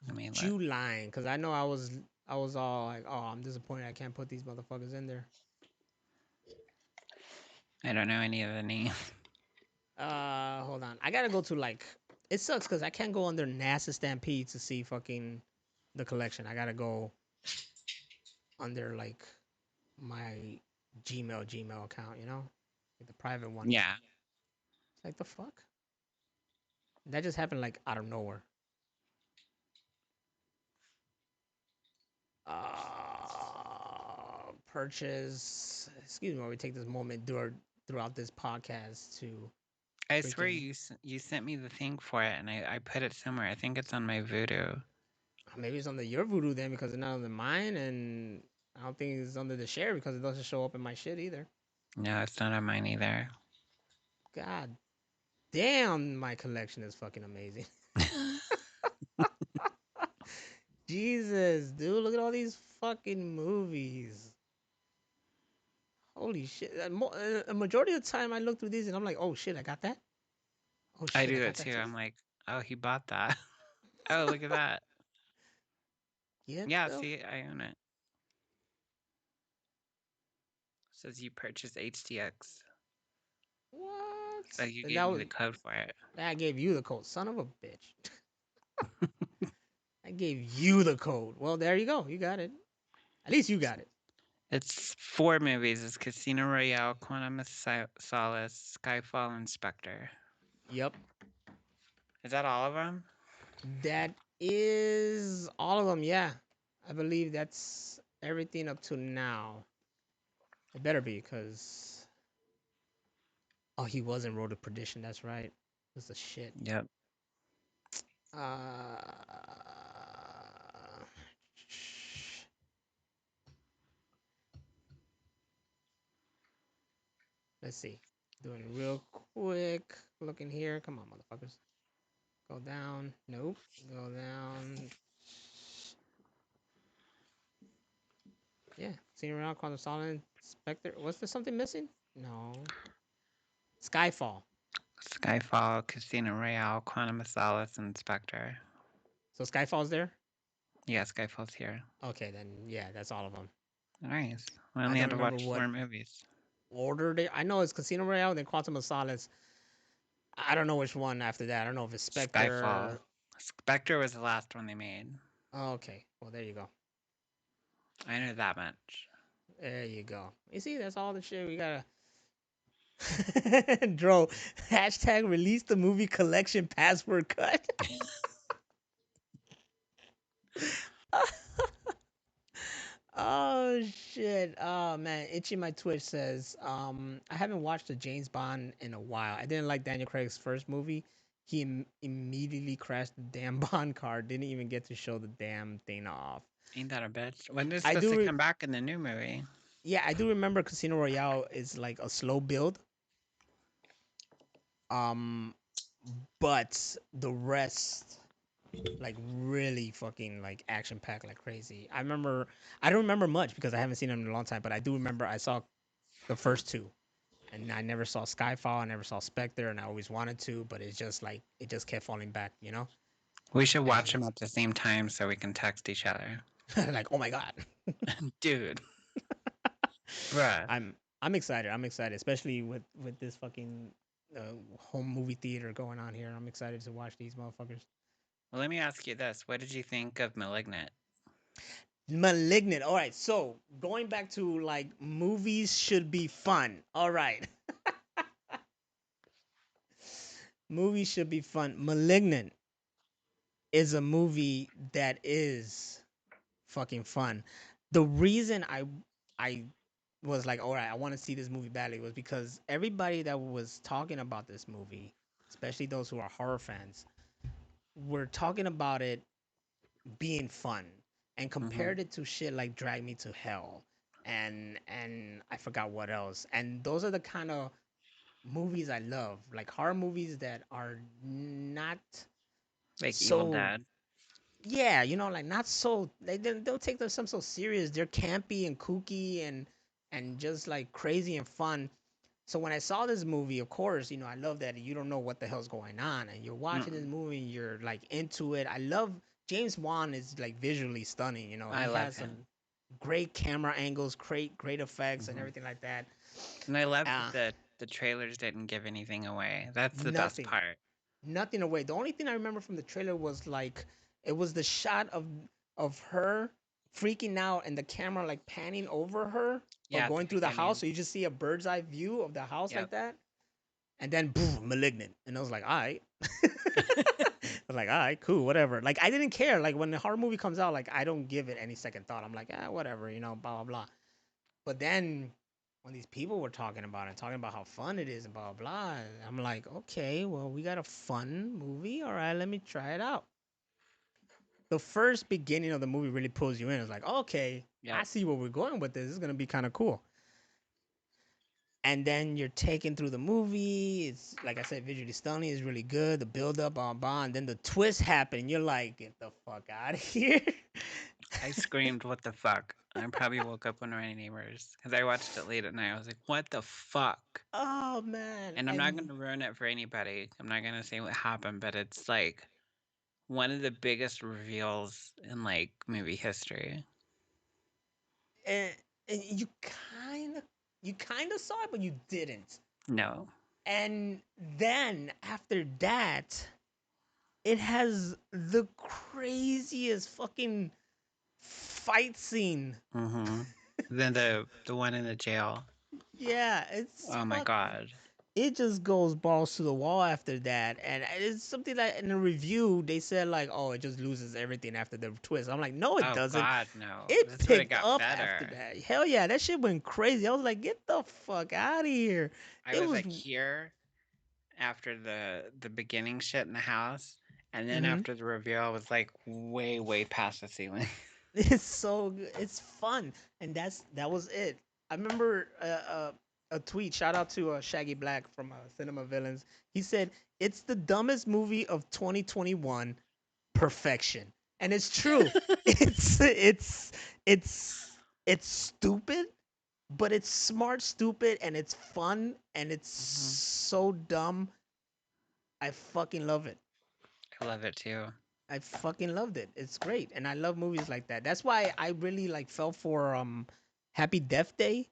Speaker 6: Let me look.
Speaker 5: You lying? Because I know I was all like, oh, I'm disappointed I can't put these motherfuckers in there.
Speaker 6: I don't know any of the names.
Speaker 5: Hold on. I gotta go to like. It sucks because I can't go under NASA Stampede to see fucking the collection. I gotta go under like my Gmail account, like the private one.
Speaker 6: Yeah.
Speaker 5: It's like the fuck. That just happened like out of nowhere. Purchase. Excuse me while we take this moment throughout this podcast to
Speaker 6: I swear
Speaker 5: freaking.
Speaker 6: you sent me the thing for it, and I put it somewhere. I think it's on my Voodoo.
Speaker 5: Maybe it's under your voodoo then because it's not under mine, and I don't think it's under the share because it doesn't show up in my shit either.
Speaker 6: No, it's not on mine either.
Speaker 5: God damn, my collection is fucking amazing. Jesus, dude, look at all these fucking movies. Holy shit. A majority of the time I look through these and I'm like, oh shit, I got that. Oh
Speaker 6: I
Speaker 5: shit, I
Speaker 6: do that
Speaker 5: got that
Speaker 6: too.
Speaker 5: too.
Speaker 6: I'm like, oh, he bought that. Oh, look at that.
Speaker 5: Get
Speaker 6: Yeah,
Speaker 5: the
Speaker 6: see, I own it. Says you purchased HDX.
Speaker 5: what?
Speaker 6: Oh, you
Speaker 5: That
Speaker 6: gave me
Speaker 5: was
Speaker 6: the code for it.
Speaker 5: I gave you the code, son of a bitch. I gave you the code. Well, there you go. You got it. At least you got it.
Speaker 6: It's 4 movies. It's Casino Royale, Quantum of Solace, Skyfall, and Spectre.
Speaker 5: Yep.
Speaker 6: Is that all of them?
Speaker 5: That is all of them. Yeah, I believe that's everything up to now. It better be because he was in Road to Perdition. That's right. That's the shit.
Speaker 6: Yep.
Speaker 5: Uh, let's see. Doing real quick. Looking here. Come on, motherfuckers. Go down. Nope. Go down. Yeah, Casino Royale, Quantum Solid, Spectre. Was there something missing? No. Skyfall.
Speaker 6: Skyfall, Casino Royale, Quantum of Solace, and Spectre.
Speaker 5: So Skyfall's there.
Speaker 6: Yeah, Skyfall's here.
Speaker 5: Okay, then yeah, that's all of them.
Speaker 6: Nice. We
Speaker 5: I
Speaker 6: only
Speaker 5: don't
Speaker 6: had to
Speaker 5: remember
Speaker 6: watch
Speaker 5: what
Speaker 6: 4 movies.
Speaker 5: order they. I know it's Casino Royale, then Quantum of Solace. I don't know which one after that. I don't know if it's
Speaker 6: Skyfall.
Speaker 5: Spectre.
Speaker 6: Spectre was the last one they made.
Speaker 5: Oh, okay, well there you go.
Speaker 6: I know that much.
Speaker 5: There you go. You see, that's all the shit we gotta. Dro, hashtag release the movie collection password cut. Oh shit. Oh man. Itchy my Twitch says, I haven't watched a James Bond in a while. I didn't like Daniel Craig's first movie. He immediately crashed the damn Bond car. Didn't even get to show the damn thing off.
Speaker 6: Ain't that a bitch? When is
Speaker 5: I
Speaker 6: supposed
Speaker 5: do
Speaker 6: to
Speaker 5: re-
Speaker 6: come back in the new movie?
Speaker 5: Yeah, I do remember Casino Royale is like a slow build. Um but the rest like really fucking like action packed like crazy. I don't remember much because I haven't seen them in a long time, but I do remember I saw the first two. And I never saw Skyfall, I never saw Spectre, and I always wanted to, but it's just like it just kept falling back, you know?
Speaker 6: We should watch
Speaker 5: And
Speaker 6: them at the same time so we can text each other.
Speaker 5: like, oh my god.
Speaker 6: Dude. Bruh.
Speaker 5: I'm excited. I'm excited, especially with this fucking home movie theater going on here. I'm excited to watch these motherfuckers.
Speaker 6: Well, let me ask you this. What did you think of Malignant?
Speaker 5: Malignant. All right. So, going back to like movies should be fun. All right. Movies should be fun. Malignant is a movie that is fucking fun. The reason I was like, all right, I want to see this movie badly was because everybody that was talking about this movie, especially those who are horror fans, were talking about it being fun and compared it to shit like Drag Me to Hell and I forgot what else. And those are the kind of movies I love, like horror movies that are not
Speaker 6: Like Evil
Speaker 5: so
Speaker 6: Dead?
Speaker 5: yeah, you know, like not so they don't take themselves so serious. They're campy and kooky and just like crazy and fun. So when I saw this movie, of course, you know, I love that you don't know what the hell's going on and you're watching this
Speaker 6: Mm-mm.
Speaker 5: movie, you're like into it. I love James Wan is like visually stunning, you know.
Speaker 6: I
Speaker 5: He
Speaker 6: love
Speaker 5: has some
Speaker 6: him.
Speaker 5: great camera angles, great effects and
Speaker 6: Hmm.
Speaker 5: everything like that.
Speaker 6: And I love
Speaker 5: Uh
Speaker 6: that the trailers didn't give anything away. That's the best
Speaker 5: nothing.
Speaker 6: part.
Speaker 5: Nothing away. The only thing I remember from the trailer was like it was the shot of her freaking out and the camera like panning over her, but
Speaker 6: Yeah, at the
Speaker 5: going through the house,
Speaker 6: beginning.
Speaker 5: so you just see a bird's eye view of the house like
Speaker 6: Yep.
Speaker 5: that. And then boom, Malignant. And I was like, all right. I was like, all right, cool, whatever. Like I didn't care. Like when the horror movie comes out, like I don't give it any second thought. I'm like, whatever, you know, blah blah blah. But then when these people were talking about it, talking about how fun it is and blah blah blah, I'm like, okay, well, we got a fun movie. All right, let me try it out. The first beginning of the movie really pulls you in. It's like, okay, I
Speaker 6: Yep.
Speaker 5: see where we're going with this. This is gonna be kind of cool. And then you're taken through the movie. It's like I said, visually stunning. It's really good. The build up on Bond. Then the twist happened. You're like, get the fuck out of here.
Speaker 6: I screamed, what the fuck? I probably woke up one of my neighbors because I watched it late at night. I was like, what the fuck?
Speaker 5: Oh man.
Speaker 6: And I'm not going
Speaker 5: And
Speaker 6: to ruin it for anybody. I'm not going to say what happened, but it's like one of the biggest reveals in like movie history.
Speaker 5: and, and you kind of saw it, but you didn't.
Speaker 6: No.
Speaker 5: And then after that, it has the craziest fucking fight scene.
Speaker 6: Mm-hmm. Then the one in the jail.
Speaker 5: Yeah, it's
Speaker 6: Oh my god.
Speaker 5: it just goes balls to the wall after that. And it's something that in the review they said like, oh, it just loses everything after the twist. I'm like, no, it
Speaker 6: Oh
Speaker 5: doesn't.
Speaker 6: god, no.
Speaker 5: It
Speaker 6: That's when it
Speaker 5: picked
Speaker 6: got
Speaker 5: up after
Speaker 6: better.
Speaker 5: that. Hell yeah, that shit went crazy. I was like, get the fuck out of here.
Speaker 6: I
Speaker 5: It
Speaker 6: was
Speaker 5: was
Speaker 6: like here after the beginning shit in the house, and then
Speaker 5: mhm.
Speaker 6: after the reveal, I was like way past the ceiling.
Speaker 5: It's so good. It's fun, and that was it. I remember a tweet. Shout out to Shaggy Black from Cinema Villains. He said it's the dumbest movie of 2021. Perfection, and it's true. it's it's it's It's stupid, but it's smart, stupid, and it's fun, and it's
Speaker 6: Hmm.
Speaker 5: so dumb. I fucking love it.
Speaker 6: I love it too.
Speaker 5: I fucking loved it. It's great, and I love movies like that. That's why I really like fell for Happy Death Day.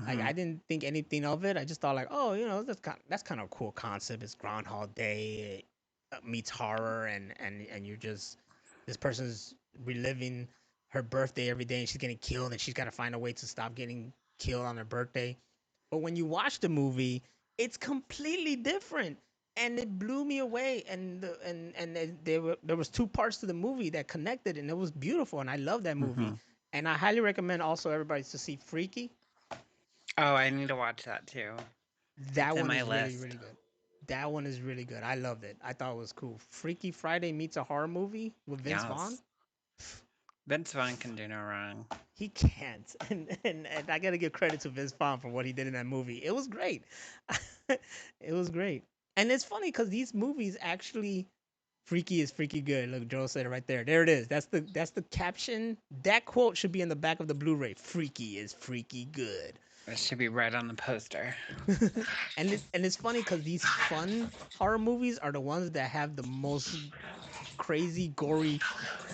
Speaker 5: Like
Speaker 6: Hmm.
Speaker 5: I didn't think anything of it. I just thought like, oh, that's kind of a cool concept. It's Groundhog Day meets horror, and you're just this person's reliving her birthday every day, and she's getting killed, and she's got to find a way to stop getting killed on her birthday. But when you watch the movie, it's completely different, and it blew me away. There was two parts to the movie that connected, and it was beautiful, and I love that movie.
Speaker 6: Hmm.
Speaker 5: And I highly recommend also everybody to see Freaky.
Speaker 6: Oh, I need to watch that too. It's
Speaker 5: That
Speaker 6: in
Speaker 5: one
Speaker 6: my
Speaker 5: is really,
Speaker 6: list.
Speaker 5: really good. That one is really good. I loved it. I thought it was cool. Freaky Friday meets a horror movie with Vince Vaughn.
Speaker 6: Yes. Vince Vaughn can do no wrong.
Speaker 5: He can't, and I gotta give credit to Vince Vaughn for what he did in that movie. It was great. It was great, and it's funny because these movies actually Freaky is freaky good. Look, Joe said it right there. There it is. That's the caption. That quote should be in the back of the Blu-ray. Freaky is freaky good.
Speaker 6: It should be right on the poster.
Speaker 5: And it's funny because these fun horror movies are the ones that have the most crazy gory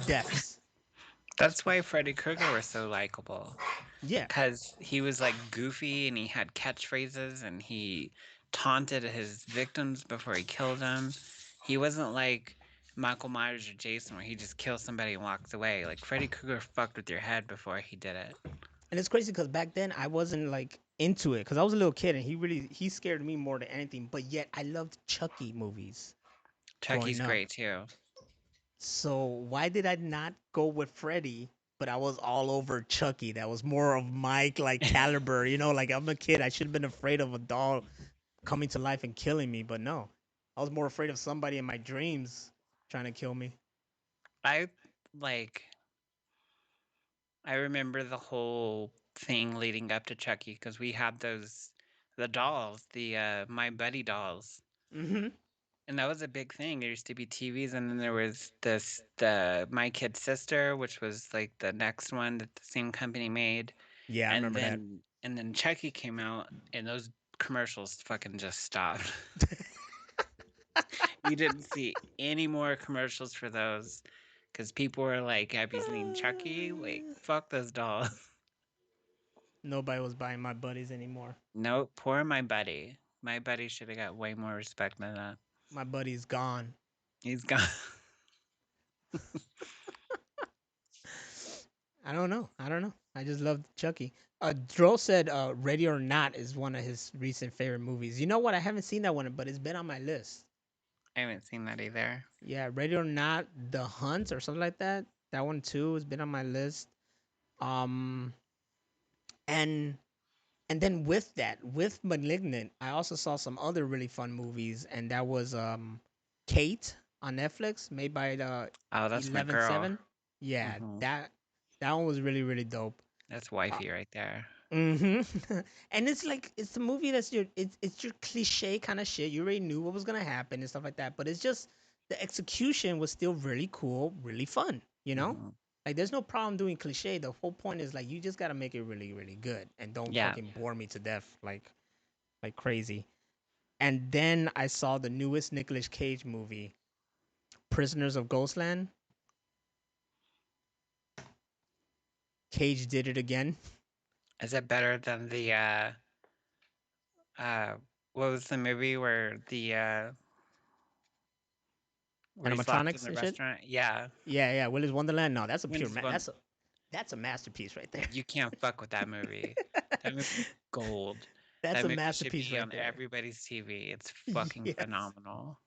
Speaker 5: deaths.
Speaker 6: That's why Freddy Krueger was so likable.
Speaker 5: Yeah,
Speaker 6: Because he was like goofy and he had catchphrases and he taunted his victims before he killed them. He wasn't like Michael Myers or Jason where he just kills somebody and walks away. Like Freddy Krueger fucked with your head before he did it.
Speaker 5: and it's crazy because back then I wasn't like into it because I was a little kid and he scared me more than anything. But yet I loved Chucky movies
Speaker 6: Chucky's
Speaker 5: growing up.
Speaker 6: great too.
Speaker 5: So why did I not go with Freddy? But I was all over Chucky. That was more of my like caliber. Like I'm a kid. I should have been afraid of a doll coming to life and killing me. But no, I was more afraid of somebody in my dreams trying to kill me.
Speaker 6: I like I remember the whole thing leading up to Chucky because we had the dolls, the My Buddy dolls.
Speaker 5: Mm-hmm.
Speaker 6: And that was a big thing. There used to be TVs, and then there was the My Kid Sister, which was like the next one that the same company made.
Speaker 5: Yeah, I
Speaker 6: And
Speaker 5: remember that.
Speaker 6: then Chucky came out, and those commercials fucking just stopped. You didn't see any more commercials for those because people were like, "Have you seen Chucky? Like, fuck those dolls."
Speaker 5: Nobody was buying my buddies anymore.
Speaker 6: Nope, poor My Buddy. My Buddy should have got way more respect than that.
Speaker 5: My buddy's gone.
Speaker 6: He's gone.
Speaker 5: I don't know. I don't know. I just loved Chucky. Dro said Ready or Not is one of his recent favorite movies. You know what? I haven't seen that one, but it's been on my list.
Speaker 6: I haven't seen that either.
Speaker 5: Yeah, Ready or Not, The Hunt or something like that. That one too has been on my list. Um, and and then with that, with Malignant, I also saw some other really fun movies, and that was Kate on Netflix, made by the
Speaker 6: Oh, that's my girl.
Speaker 5: 11/7. Yeah,
Speaker 6: Hmm.
Speaker 5: that one was really really dope.
Speaker 6: That's
Speaker 5: Uh,
Speaker 6: wifey right there.
Speaker 5: and it's like it's a movie that's it's your cliche kind of shit. You already knew what was gonna happen and stuff like that, but it's just the execution was still really cool, really fun.
Speaker 6: Hmm.
Speaker 5: Like there's no problem doing cliche. The whole point is like you just gotta make it really really good and don't
Speaker 6: Yeah.
Speaker 5: fucking bore me to death like crazy. And then I saw the newest Nicolas Cage movie, Prisoners of Ghostland. Cage did it again.
Speaker 6: Is it better than the uh what was the movie where he's locked in
Speaker 5: Animatronics
Speaker 6: the
Speaker 5: and shit.
Speaker 6: restaurant? Yeah.
Speaker 5: Yeah, Willy's Wonderland. No, that's a pure
Speaker 6: When's one
Speaker 5: that's a masterpiece right there.
Speaker 6: you can't fuck with that movie. That movie's gold.
Speaker 5: That's
Speaker 6: That
Speaker 5: a
Speaker 6: movie should
Speaker 5: masterpiece
Speaker 6: be
Speaker 5: right
Speaker 6: on
Speaker 5: there.
Speaker 6: everybody's TV. It's fucking
Speaker 5: Yes.
Speaker 6: phenomenal.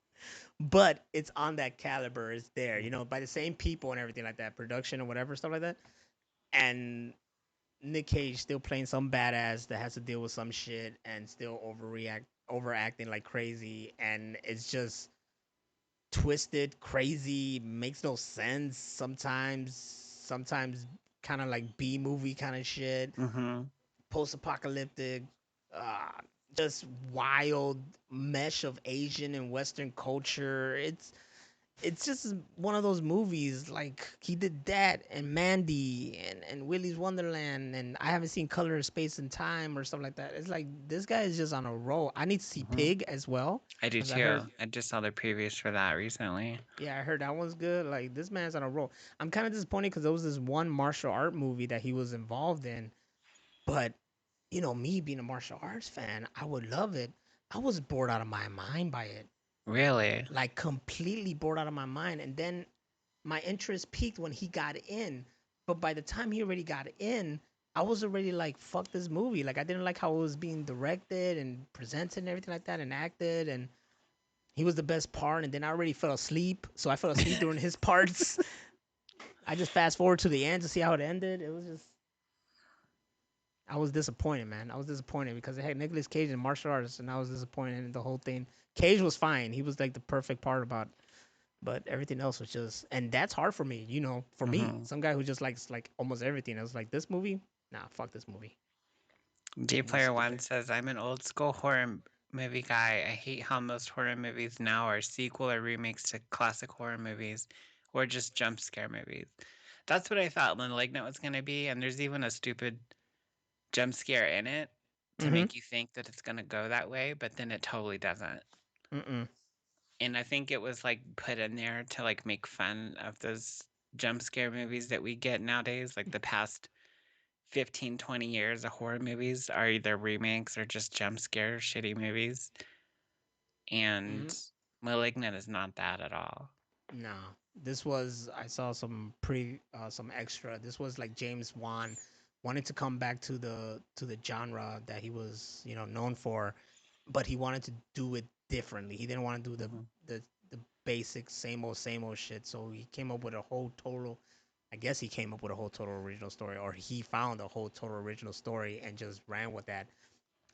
Speaker 5: But it's on that caliber. It's there, by the same people and everything like that, production or whatever stuff like that. And Nick Cage still playing some badass that has to deal with some shit and still overacting like crazy, and it's just twisted, crazy, makes no sense sometimes. Sometimes kind of like B movie kind of shit,
Speaker 6: Hmm.
Speaker 5: post-apocalyptic, uh, just wild mesh of Asian and Western culture. it's just one of those movies. Like he did that and Mandy and Willy's Wonderland, and I haven't seen Color of Space and Time or something like that. It's like this guy is just on a roll. I need to see
Speaker 6: Hmm.
Speaker 5: Pig as well
Speaker 6: I do
Speaker 5: because I
Speaker 6: too.
Speaker 5: heard,
Speaker 6: I just saw the previews for that recently.
Speaker 5: yeah, I heard that one's good. Like this man's on a roll. I'm kind of disappointed because there was this one martial art movie that he was involved in, but you know, me being a martial arts fan, I would love it. I was bored out of my mind by it,
Speaker 6: Really?
Speaker 5: like completely bored out of my mind. And then my interest peaked when he got in. But by the time he already got in, I was already like, fuck this movie. Like I didn't like how it was being directed and presented and everything like that and acted, and he was the best part. And then I already fell asleep. So I fell asleep during his parts. I just fast forward to the end to see how it ended. It was just I was disappointed, man. I was disappointed because it had Nicolas Cage and martial arts, and I was disappointed in the whole thing. Cage was fine; he was like the perfect part about, but everything else was just, and that's hard for me. You know, for me,
Speaker 6: Hmm.
Speaker 5: some guy who just likes like almost everything. I was like, this movie, nah, fuck this movie.
Speaker 6: D
Speaker 5: It was
Speaker 6: Player One
Speaker 5: stupid.
Speaker 6: says, I'm an old school movie guy. I hate how most horror movies now are sequel or remakes to classic horror movies or just jump scare movies. That's what I thought Malignant was going to be, and there's even a stupid jump scare in it to
Speaker 5: Mm-hmm.
Speaker 6: make you think that it's going to go that way, but then it totally doesn't.
Speaker 5: Mm-mm.
Speaker 6: And I think it was like put in there to like make fun of those jump scare movies that we get nowadays, like the past 15, 20 years of horror movies are either remakes or just jump scare shitty movies.
Speaker 5: Mm-hmm.
Speaker 6: And Malignant is not that at all.
Speaker 5: No, this was I saw some extra. This was like James Wan wanted to come back to the genre that he was known for, but he wanted to do it differently. He didn't want to do
Speaker 6: Hmm.
Speaker 5: the the basic same old shit. So he came up with a whole total. I guess he came up with a whole total original story, or he found a whole total original story and just ran with that.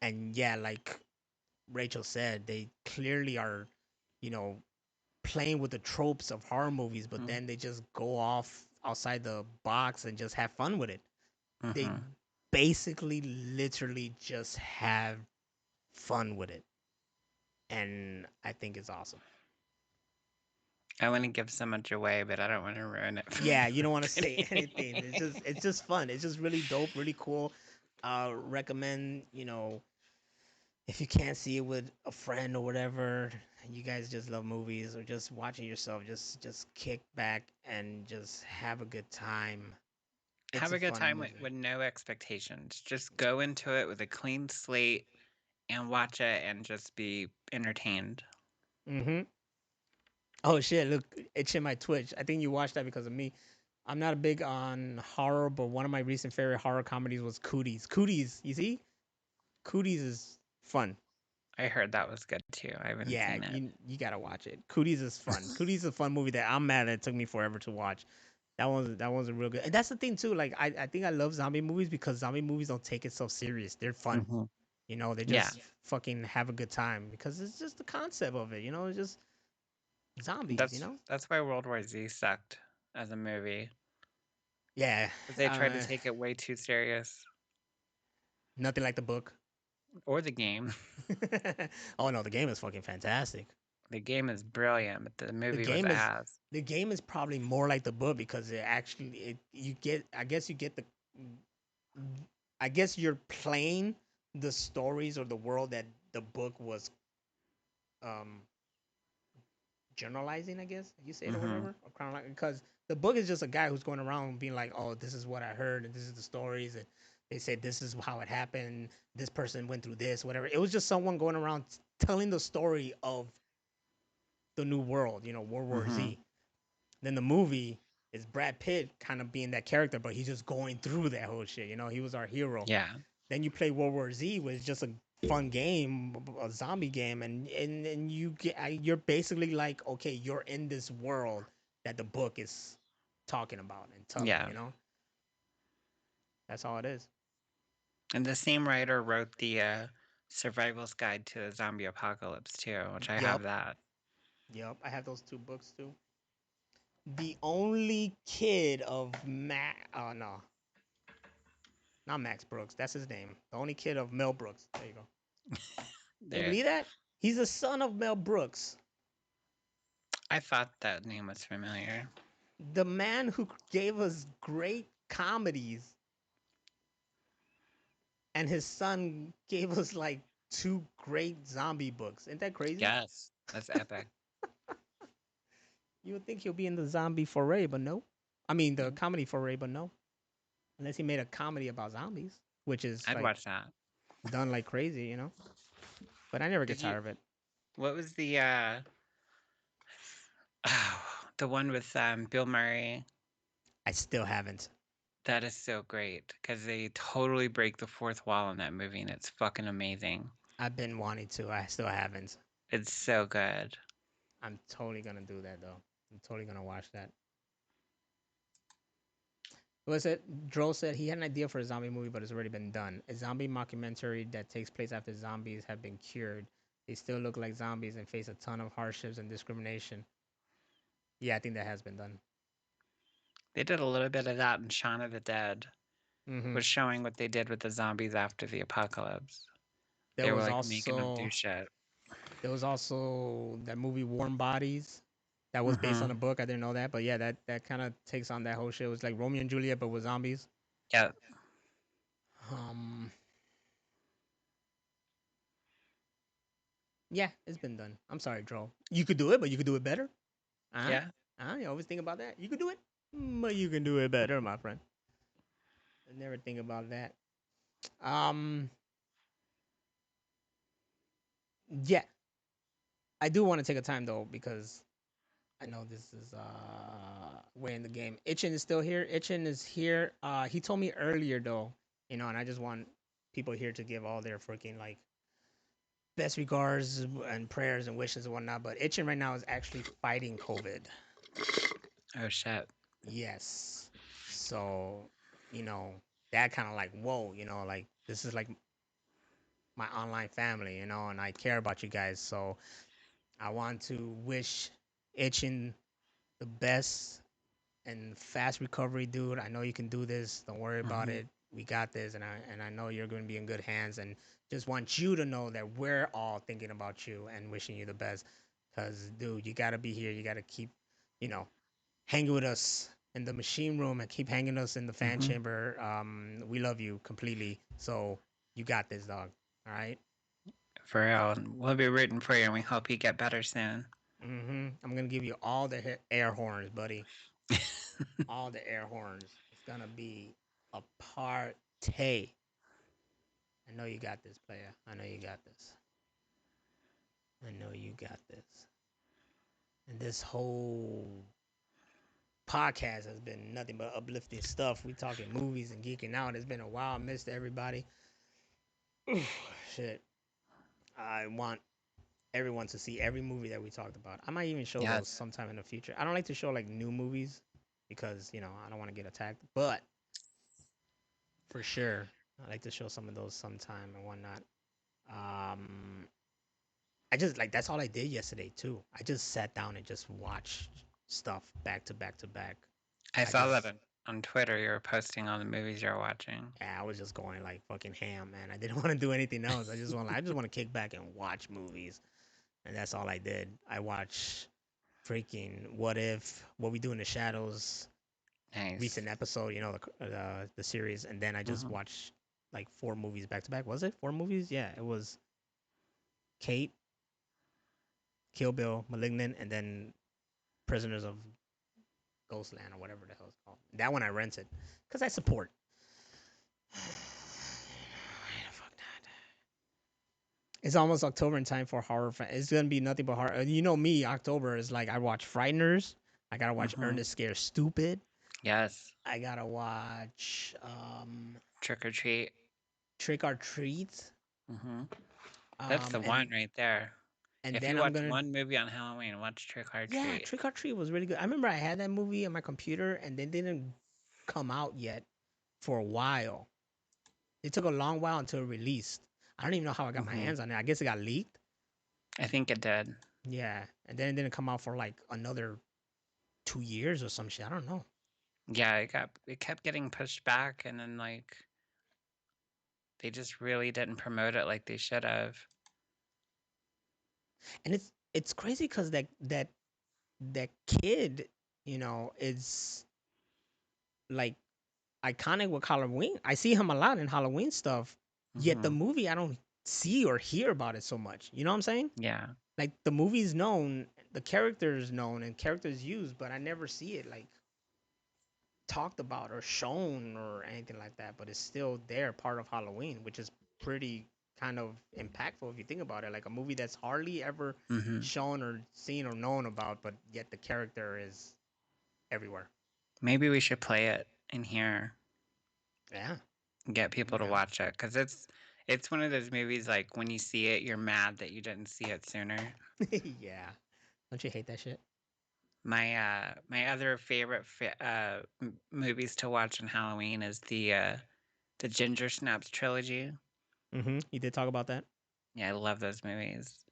Speaker 5: And yeah, like Rachel said, they clearly are, you know, playing with the tropes of horror movies, but
Speaker 6: Hmm.
Speaker 5: then they just go off outside the box and just have fun with it. They
Speaker 6: Hmm.
Speaker 5: basically, literally just have fun with it. And I think it's awesome.
Speaker 6: I want to give so much away, but I don't want to ruin it
Speaker 5: Yeah, you don't want to
Speaker 6: for
Speaker 5: say anything.
Speaker 6: anybody.
Speaker 5: It's just fun. It's just really dope, really cool. Recommend, if you can't see it with a friend or whatever, you guys just love movies or just watching yourself, just kick back and just have a good time. It's
Speaker 6: Have
Speaker 5: a
Speaker 6: a good
Speaker 5: fun
Speaker 6: time
Speaker 5: movie.
Speaker 6: with no expectations. Just go into it with a clean slate and watch it and just be entertained.
Speaker 5: Mm-hmm. Oh shit! Look, it's in my Twitch. I think you watched that because of me. I'm not big on horror, but one of my recent favorite horror comedies was Cooties. Cooties, you see, Cooties is fun.
Speaker 6: I heard that was good too. I haven't
Speaker 5: Yeah,
Speaker 6: seen it.
Speaker 5: you gotta watch it. Cooties is fun. Cooties is a fun movie that I'm mad that it took me forever to watch. That one's a real good. And that's the thing too. Like I think I love zombie movies because zombie movies don't take itself serious. They're fun.
Speaker 6: Hmm.
Speaker 5: They
Speaker 6: Yeah,
Speaker 5: just fucking have a good time because it's just the concept of it. It's just zombies.
Speaker 6: that's why World War Z sucked as a movie
Speaker 5: Yeah.
Speaker 6: because they tried to take it way too serious.
Speaker 5: Nothing like the book.
Speaker 6: Or the game.
Speaker 5: Oh no, the game is fucking fantastic.
Speaker 6: The game is brilliant, but the
Speaker 5: The
Speaker 6: movie was
Speaker 5: game is
Speaker 6: ass.
Speaker 5: the game is probably more like the book because it actually you get I guess you get the I guess you're playing the stories or the world that the book was um generalizing, I guess you say it or
Speaker 6: Hmm.
Speaker 5: whatever, or chronological, because the book is just a guy who's going around being like, oh, this is what I heard and this is the stories and they said this is how it happened. This person went through this, whatever. It was just someone going around telling the story of the new world, World War
Speaker 6: Hmm.
Speaker 5: Z. Then the movie is Brad Pitt kind of being that character, but he's just going through that whole shit. He was our hero.
Speaker 6: Yeah.
Speaker 5: Then you play World War Z, which is just a fun game, a zombie game, and you're basically like, okay, you're in this world that the book is talking about and telling.
Speaker 6: Yeah.
Speaker 5: That's all it is.
Speaker 6: And the same writer wrote the Survival's Guide to the Zombie Apocalypse too, which I have
Speaker 5: Yup,
Speaker 6: that.
Speaker 5: yup. I have those two books too. The only kid of oh no, not Max Brooks. That's his name. The only kid of Mel Brooks. There you go. Can you
Speaker 6: There.
Speaker 5: believe that? He's the son of Mel Brooks.
Speaker 6: I thought that name was familiar.
Speaker 5: The man who gave us great comedies, and his son gave us like 2 great zombie books. Isn't that crazy?
Speaker 6: Yes, that's epic.
Speaker 5: You would think he'll be in the zombie foray, but no. I mean, the comedy foray, but no. Unless he made a comedy about zombies, which is
Speaker 6: I'd
Speaker 5: like
Speaker 6: watch that.
Speaker 5: done like crazy, you know? But I never get
Speaker 6: Did you?
Speaker 5: tired of it.
Speaker 6: What was the the one with Bill Murray?
Speaker 5: I still haven't.
Speaker 6: That is so great because they totally break the fourth wall in that movie, and it's fucking amazing.
Speaker 5: I've been wanting to. I still haven't.
Speaker 6: It's so good.
Speaker 5: I'm totally gonna do that though. I'm totally gonna watch that. Was it? Dro said he had an idea for a zombie movie, but it's already been done. A zombie mockumentary that takes place after zombies have been cured. They still look like zombies and face a ton of hardships and discrimination. Yeah, I think that has been done.
Speaker 6: They did a little bit of that in Shaun of the Dead,
Speaker 5: Mm-hmm.
Speaker 6: was showing what they did with the zombies after the apocalypse.
Speaker 5: There
Speaker 6: They were
Speaker 5: was
Speaker 6: like making them do
Speaker 5: also
Speaker 6: shit.
Speaker 5: that movie Warm Bodies that was based on a book. I didn't know that, but yeah, that kind of takes on that whole shit. It was like Romeo and Juliet, but with zombies.
Speaker 6: Yeah,
Speaker 5: Um, yeah, it's been done. I'm sorry, Dro. You could do it, but you could do it better. Huh?
Speaker 6: yeah.
Speaker 5: You always think about that. You could do it, but you can do it better, my friend. I never think about that. Um, yeah, I do want to take a time though because I know this is way in the game. Itchin is still here. Itchin is here. He told me earlier though, and I just want people here to give all their freaking like best regards and prayers and wishes and whatnot. But Itchin right now is actually fighting COVID.
Speaker 6: Oh shit.
Speaker 5: Yes. So, that kind of like, whoa, like this is like my online family, and I care about you guys. So I want to wish Itchin the best and fast recovery, dude. I know you can do this. Don't worry about
Speaker 6: Hmm.
Speaker 5: it. We got this, and I know you're going to be in good hands. And just want you to know that we're all thinking about you and wishing you the best. Cause, dude, you got to be here. You got to keep, you know, hanging with us in the machine room and keep hanging us in the fan
Speaker 6: Hmm.
Speaker 5: chamber. We love you completely. So you got this, dog. All right.
Speaker 6: For real. We'll be rooting for you, and we hope you get better soon.
Speaker 5: I'm gonna give you all the air horns, buddy. All the air horns. It's gonna be a party. I know you got this, player. I know you got this. I know you got this. And this whole podcast has been nothing but uplifting stuff. We talking movies and geeking out. It's been a while. I missed everybody. Shit. I want everyone to see every movie that we talked about. I might even show those
Speaker 6: Yes.
Speaker 5: sometime in the future. I don't like to show like new movies because, I don't want to get attacked. But for sure, I like to show some of those sometime and whatnot. Um, I just like that's all I did yesterday too. I just sat down and just watched stuff back to back to back.
Speaker 6: I
Speaker 5: I
Speaker 6: saw
Speaker 5: just
Speaker 6: that on Twitter. You were posting all the movies you were watching.
Speaker 5: Yeah, I was just going like fucking ham, man. I didn't want to do anything else. I just want to kick back and watch movies, and that's all I did. I watched freaking What We Do in the Shadows,
Speaker 6: Nice.
Speaker 5: recent episode, the series, and then I just
Speaker 6: Hmm.
Speaker 5: watched like 4 movies back to back. Was it 4 movies? Yeah, it was Kate, Kill Bill, Malignant, and then Prisoners of Ghostland or whatever the hell it's called. That one I rented because I support. Fuck that. It's almost October in time for horror. It's gonna be nothing but horror. You know me. October is like I watch Frighteners. I gotta watch
Speaker 6: Hmm.
Speaker 5: Ernest Scares Stupid.
Speaker 6: Yes.
Speaker 5: I gotta watch
Speaker 6: Trick or treat.
Speaker 5: Trick or Treat.
Speaker 6: Hmm. That's the
Speaker 5: And
Speaker 6: one right there. If
Speaker 5: then
Speaker 6: you
Speaker 5: I'm
Speaker 6: watch
Speaker 5: gonna
Speaker 6: one movie on Halloween, watch Trick or
Speaker 5: yeah,
Speaker 6: Treat.
Speaker 5: Trick or Treat was really good. I remember I had that movie on my computer and they didn't come out yet for a while. It took a long while until it released. I don't even know how I got my
Speaker 6: Hmm.
Speaker 5: hands on it. I guess it got leaked.
Speaker 6: I think it did.
Speaker 5: Yeah, and then it didn't come out for like another 2 years or some shit. I don't know.
Speaker 6: Yeah, it kept getting pushed back, and then like they just really didn't promote it like they should have.
Speaker 5: And it's crazy because that that kid, is like iconic with Halloween. I see him a lot in Halloween stuff. Yet the
Speaker 6: Mhm.
Speaker 5: movie, I don't see or hear about it so much. You know what I'm saying?
Speaker 6: Yeah.
Speaker 5: Like the movie's known, the character's known, and characters used, but I never see it like talked about or shown or anything like that. But it's still there, part of Halloween, which is pretty kind of impactful if you think about it. Like a movie that's hardly ever
Speaker 6: Mhm.
Speaker 5: shown or seen or known about, but yet the character is everywhere.
Speaker 6: Maybe we should play it in here
Speaker 5: Yeah.
Speaker 6: and get people to
Speaker 5: Yeah.
Speaker 6: watch it because it's one of those movies like when you see it, you're mad that you didn't see it sooner.
Speaker 5: Yeah. Don't you hate that shit?
Speaker 6: My other favorite movies to watch on Halloween is the Ginger Snaps trilogy.
Speaker 5: Mm-hmm. You did talk about that.
Speaker 6: Yeah, I love those movies.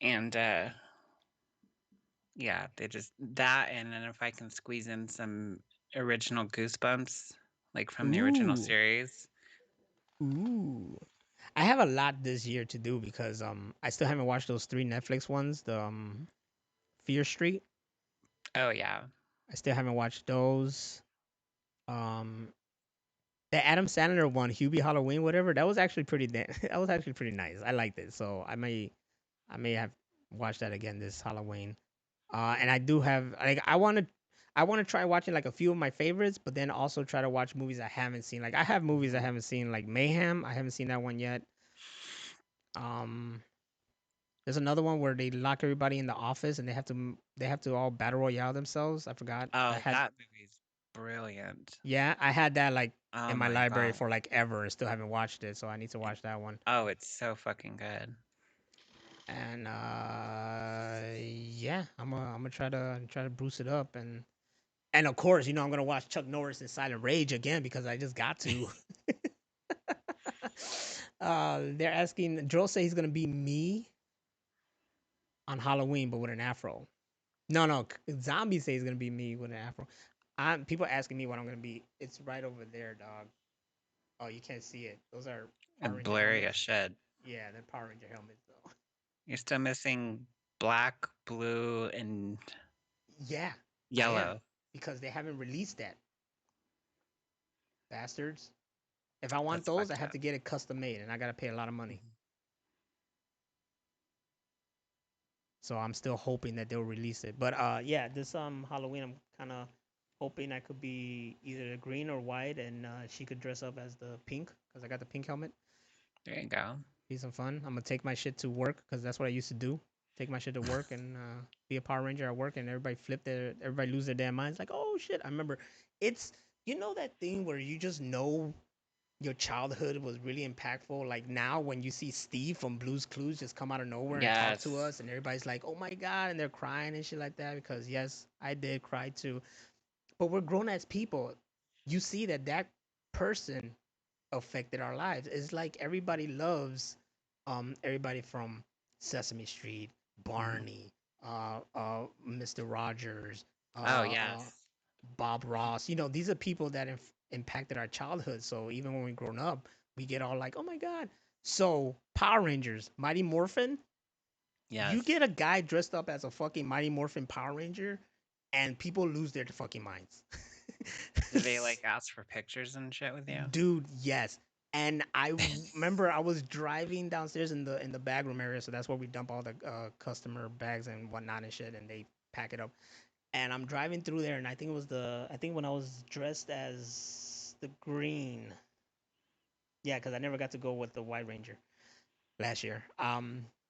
Speaker 6: And yeah, they just that, and then if I can squeeze in some original Goosebumps, like from the original
Speaker 5: Ooh.
Speaker 6: series.
Speaker 5: Ooh. I have a lot this year to do because I still haven't watched those 3 Netflix ones, the Fear Street.
Speaker 6: Oh yeah.
Speaker 5: I still haven't watched those. Um the Adam Sandler one, Hubie Halloween, whatever, that was actually that was actually pretty nice. I liked it. So I may have watched that again this Halloween. And I do have like I want to try watching like a few of my favorites, but then also try to watch movies I haven't seen. Like I have movies I haven't seen, like Mayhem. I haven't seen that one yet. Um, there's another one where they lock everybody in the office and they have to all battle royale themselves. I forgot. I
Speaker 6: Oh,
Speaker 5: had
Speaker 6: that movie's brilliant.
Speaker 5: Yeah, I had that like
Speaker 6: Oh
Speaker 5: in my
Speaker 6: my
Speaker 5: library
Speaker 6: god.
Speaker 5: for like ever and still haven't watched it, so I need to watch that one.
Speaker 6: Oh, it's so fucking good.
Speaker 5: And yeah, I'm gonna try to boost it up and of course, I'm gonna watch Chuck Norris in Silent Rage again because I just got to. They're asking. Joel say he's gonna be me on Halloween, but with an afro. No, no, Zombie say he's gonna be me with an afro. People asking me what I'm gonna be. It's right over there, dog. Oh, you can't see it. Those are Power
Speaker 6: And
Speaker 5: Ranger
Speaker 6: blurry as
Speaker 5: helmets.
Speaker 6: shit.
Speaker 5: Yeah, they're Power Ranger helmets though.
Speaker 6: You're still missing black, blue, and
Speaker 5: Yeah, I am
Speaker 6: yellow.
Speaker 5: because they haven't released that, bastards. If I want
Speaker 6: That's
Speaker 5: those, I
Speaker 6: fucked
Speaker 5: have
Speaker 6: up.
Speaker 5: to get it custom made, and I gotta pay a lot of money.
Speaker 6: Mhm.
Speaker 5: So I'm still hoping that they'll release it. But yeah, this Halloween I'm kind of hoping I could be either the green or white, and she could dress up as the pink because I got the pink helmet.
Speaker 6: There you go.
Speaker 5: Be some fun. I'm gonna take my shit to work because that's what I used to do. Take my shit to work and be a Power Ranger at work, and everybody lose their damn minds. Like, oh shit! I remember. It's that thing where you just know your childhood was really impactful. Like now, when you see Steve from Blue's Clues just come out of nowhere and talk to
Speaker 6: Yes.
Speaker 5: us, and everybody's like, "Oh my god!" and they're crying and shit like that. Because yes, I did cry too. But we're grown as people. You see that person affected our lives. It's like everybody loves, everybody from Sesame Street,
Speaker 6: Mhm.
Speaker 5: Barney, Mr. Rogers,
Speaker 6: Oh,
Speaker 5: uh, uh,
Speaker 6: yes.
Speaker 5: Bob Ross. These are people that impacted our childhood. So even when we grown up, we get all like, "Oh my god!" So Power Rangers, Mighty Morphin. You
Speaker 6: Yes.
Speaker 5: get a guy dressed up as a fucking Mighty Morphin Power Ranger, and people lose their fucking minds.
Speaker 6: Did they like ask for pictures and shit with you?
Speaker 5: Dude, yes. And I remember I was driving downstairs in the bag room area, so that's where we dump all the customer bags and whatnot and shit, and they pack it up. And I'm driving through there, and I think when I was dressed as the green, yeah, because I never got to go with the White Ranger last year.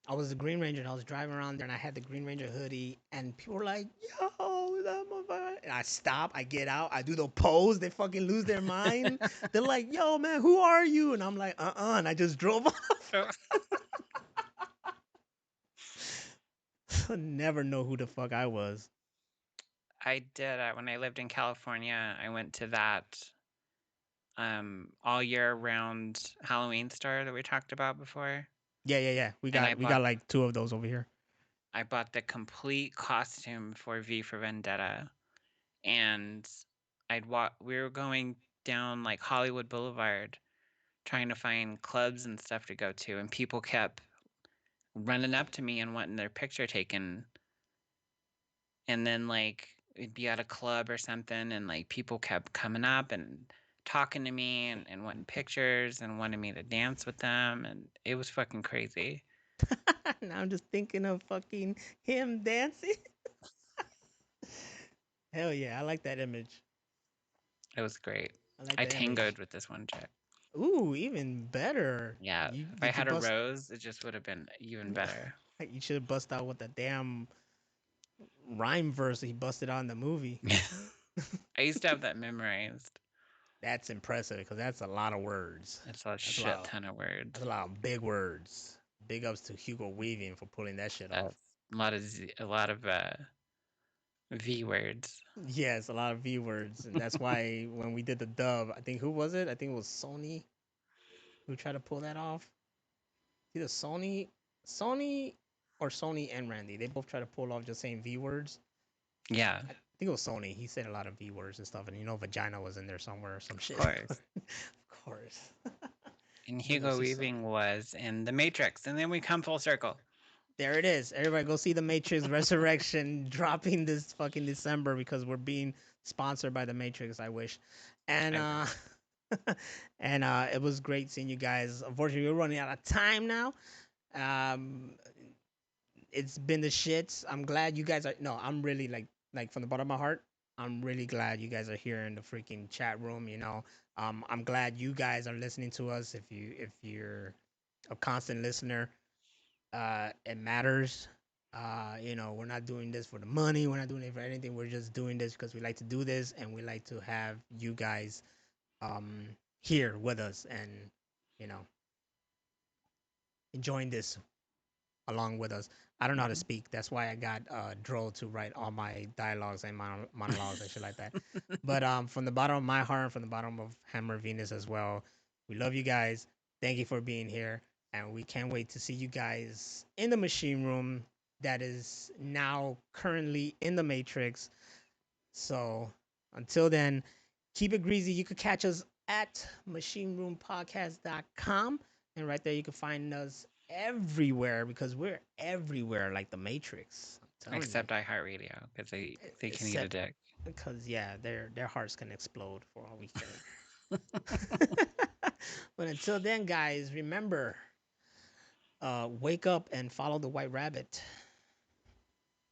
Speaker 5: I was the Green Ranger, and I was driving around there, and I had the Green Ranger hoodie, and people were like, "Yo, that motherfucker!" And I stop, I get out, I do the pose. They fucking lose their mind. They're like, "Yo, man, who are you?" And I'm like, and I just drove off. Never know who the fuck I was.
Speaker 6: I did. When I lived in California, I went to that all year round Halloween store that we talked about before.
Speaker 5: Yeah, yeah, yeah. We
Speaker 6: And
Speaker 5: got we got like 2 of those over here.
Speaker 6: I bought the complete costume for V for Vendetta. And we were going down like Hollywood Boulevard trying to find clubs and stuff to go to, and people kept running up to me and wanting their picture taken and then like it'd be at a club or something, and like people kept coming up and talking to me and wanting pictures and wanting me to dance with them, and it was fucking crazy.
Speaker 5: Now I'm just thinking of fucking him dancing. Hell yeah, I like that image.
Speaker 6: It was great.
Speaker 5: I like
Speaker 6: I
Speaker 5: that image.
Speaker 6: tangoed with this one chick.
Speaker 5: Ooh, even better.
Speaker 6: Yeah,
Speaker 5: You
Speaker 6: if I
Speaker 5: did you
Speaker 6: had a
Speaker 5: bust?
Speaker 6: rose, it just would have been even better.
Speaker 5: You should have bust out with the damn rhyme verse he busted out in the movie.
Speaker 6: I used to have that memorized.
Speaker 5: That's impressive because that's a lot of words.
Speaker 6: It's a
Speaker 5: That's a
Speaker 6: shit
Speaker 5: lot.
Speaker 6: ton of words.
Speaker 5: That's a lot of big words. Big ups to Hugo Weaving for pulling that shit off.
Speaker 6: That's a lot of V words.
Speaker 5: Yes, a lot of V words, and that's why when we did the dub, I think who was it? I think it was Sony who tried to pull that off. Either Sony, or Sony and Randy. They both tried to pull off just saying V words.
Speaker 6: Yeah,
Speaker 5: I think it was Sony. He said a lot of V words and stuff, and you know, vagina was in there somewhere or some shit.
Speaker 6: course.
Speaker 5: Of course.
Speaker 6: And Hugo
Speaker 5: see
Speaker 6: Weaving was in The Matrix, and then we come full circle.
Speaker 5: There it is. Everybody go see The Matrix Resurrection dropping this fucking December because we're being sponsored by The Matrix, I wish. And and it was great seeing you guys. Unfortunately, we're running out of time now. It's been the shits. I'm glad you guys are I'm really like from the bottom of my heart, I'm really glad you guys are here in the freaking chat room, you know. I'm glad you guys are listening to us. If you're a constant listener, it matters. You know, we're not doing this for the money. We're not doing it for anything. We're just doing this because we like to do this and we like to have you guys here with us and, you know, enjoying this along with us. I don't know how to speak. That's why I got Dro to write all my dialogues and monologues and shit like that. But from the bottom of my heart, from the bottom of Hammer Venus as well, we love you guys. Thank you for being here. And we can't wait to see you guys in the machine room that is now currently in the Matrix. So until then, keep it greasy. You could catch us at machineroompodcast.com. And right there, you can find us everywhere because we're everywhere like the Matrix.
Speaker 6: Except iHeartRadio, because they can eat a dick.
Speaker 5: Because yeah, their hearts can explode for all we care. But until then, guys, remember, wake up and follow the white rabbit.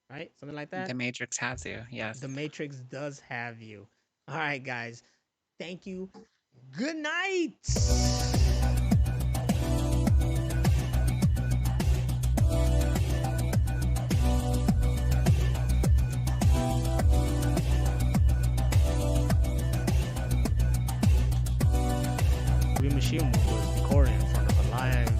Speaker 5: Right? Something like that.
Speaker 6: The Matrix has you. Yes.
Speaker 5: The Matrix does have you. All right, guys. Thank you. Good night. Machine was recording in front of a live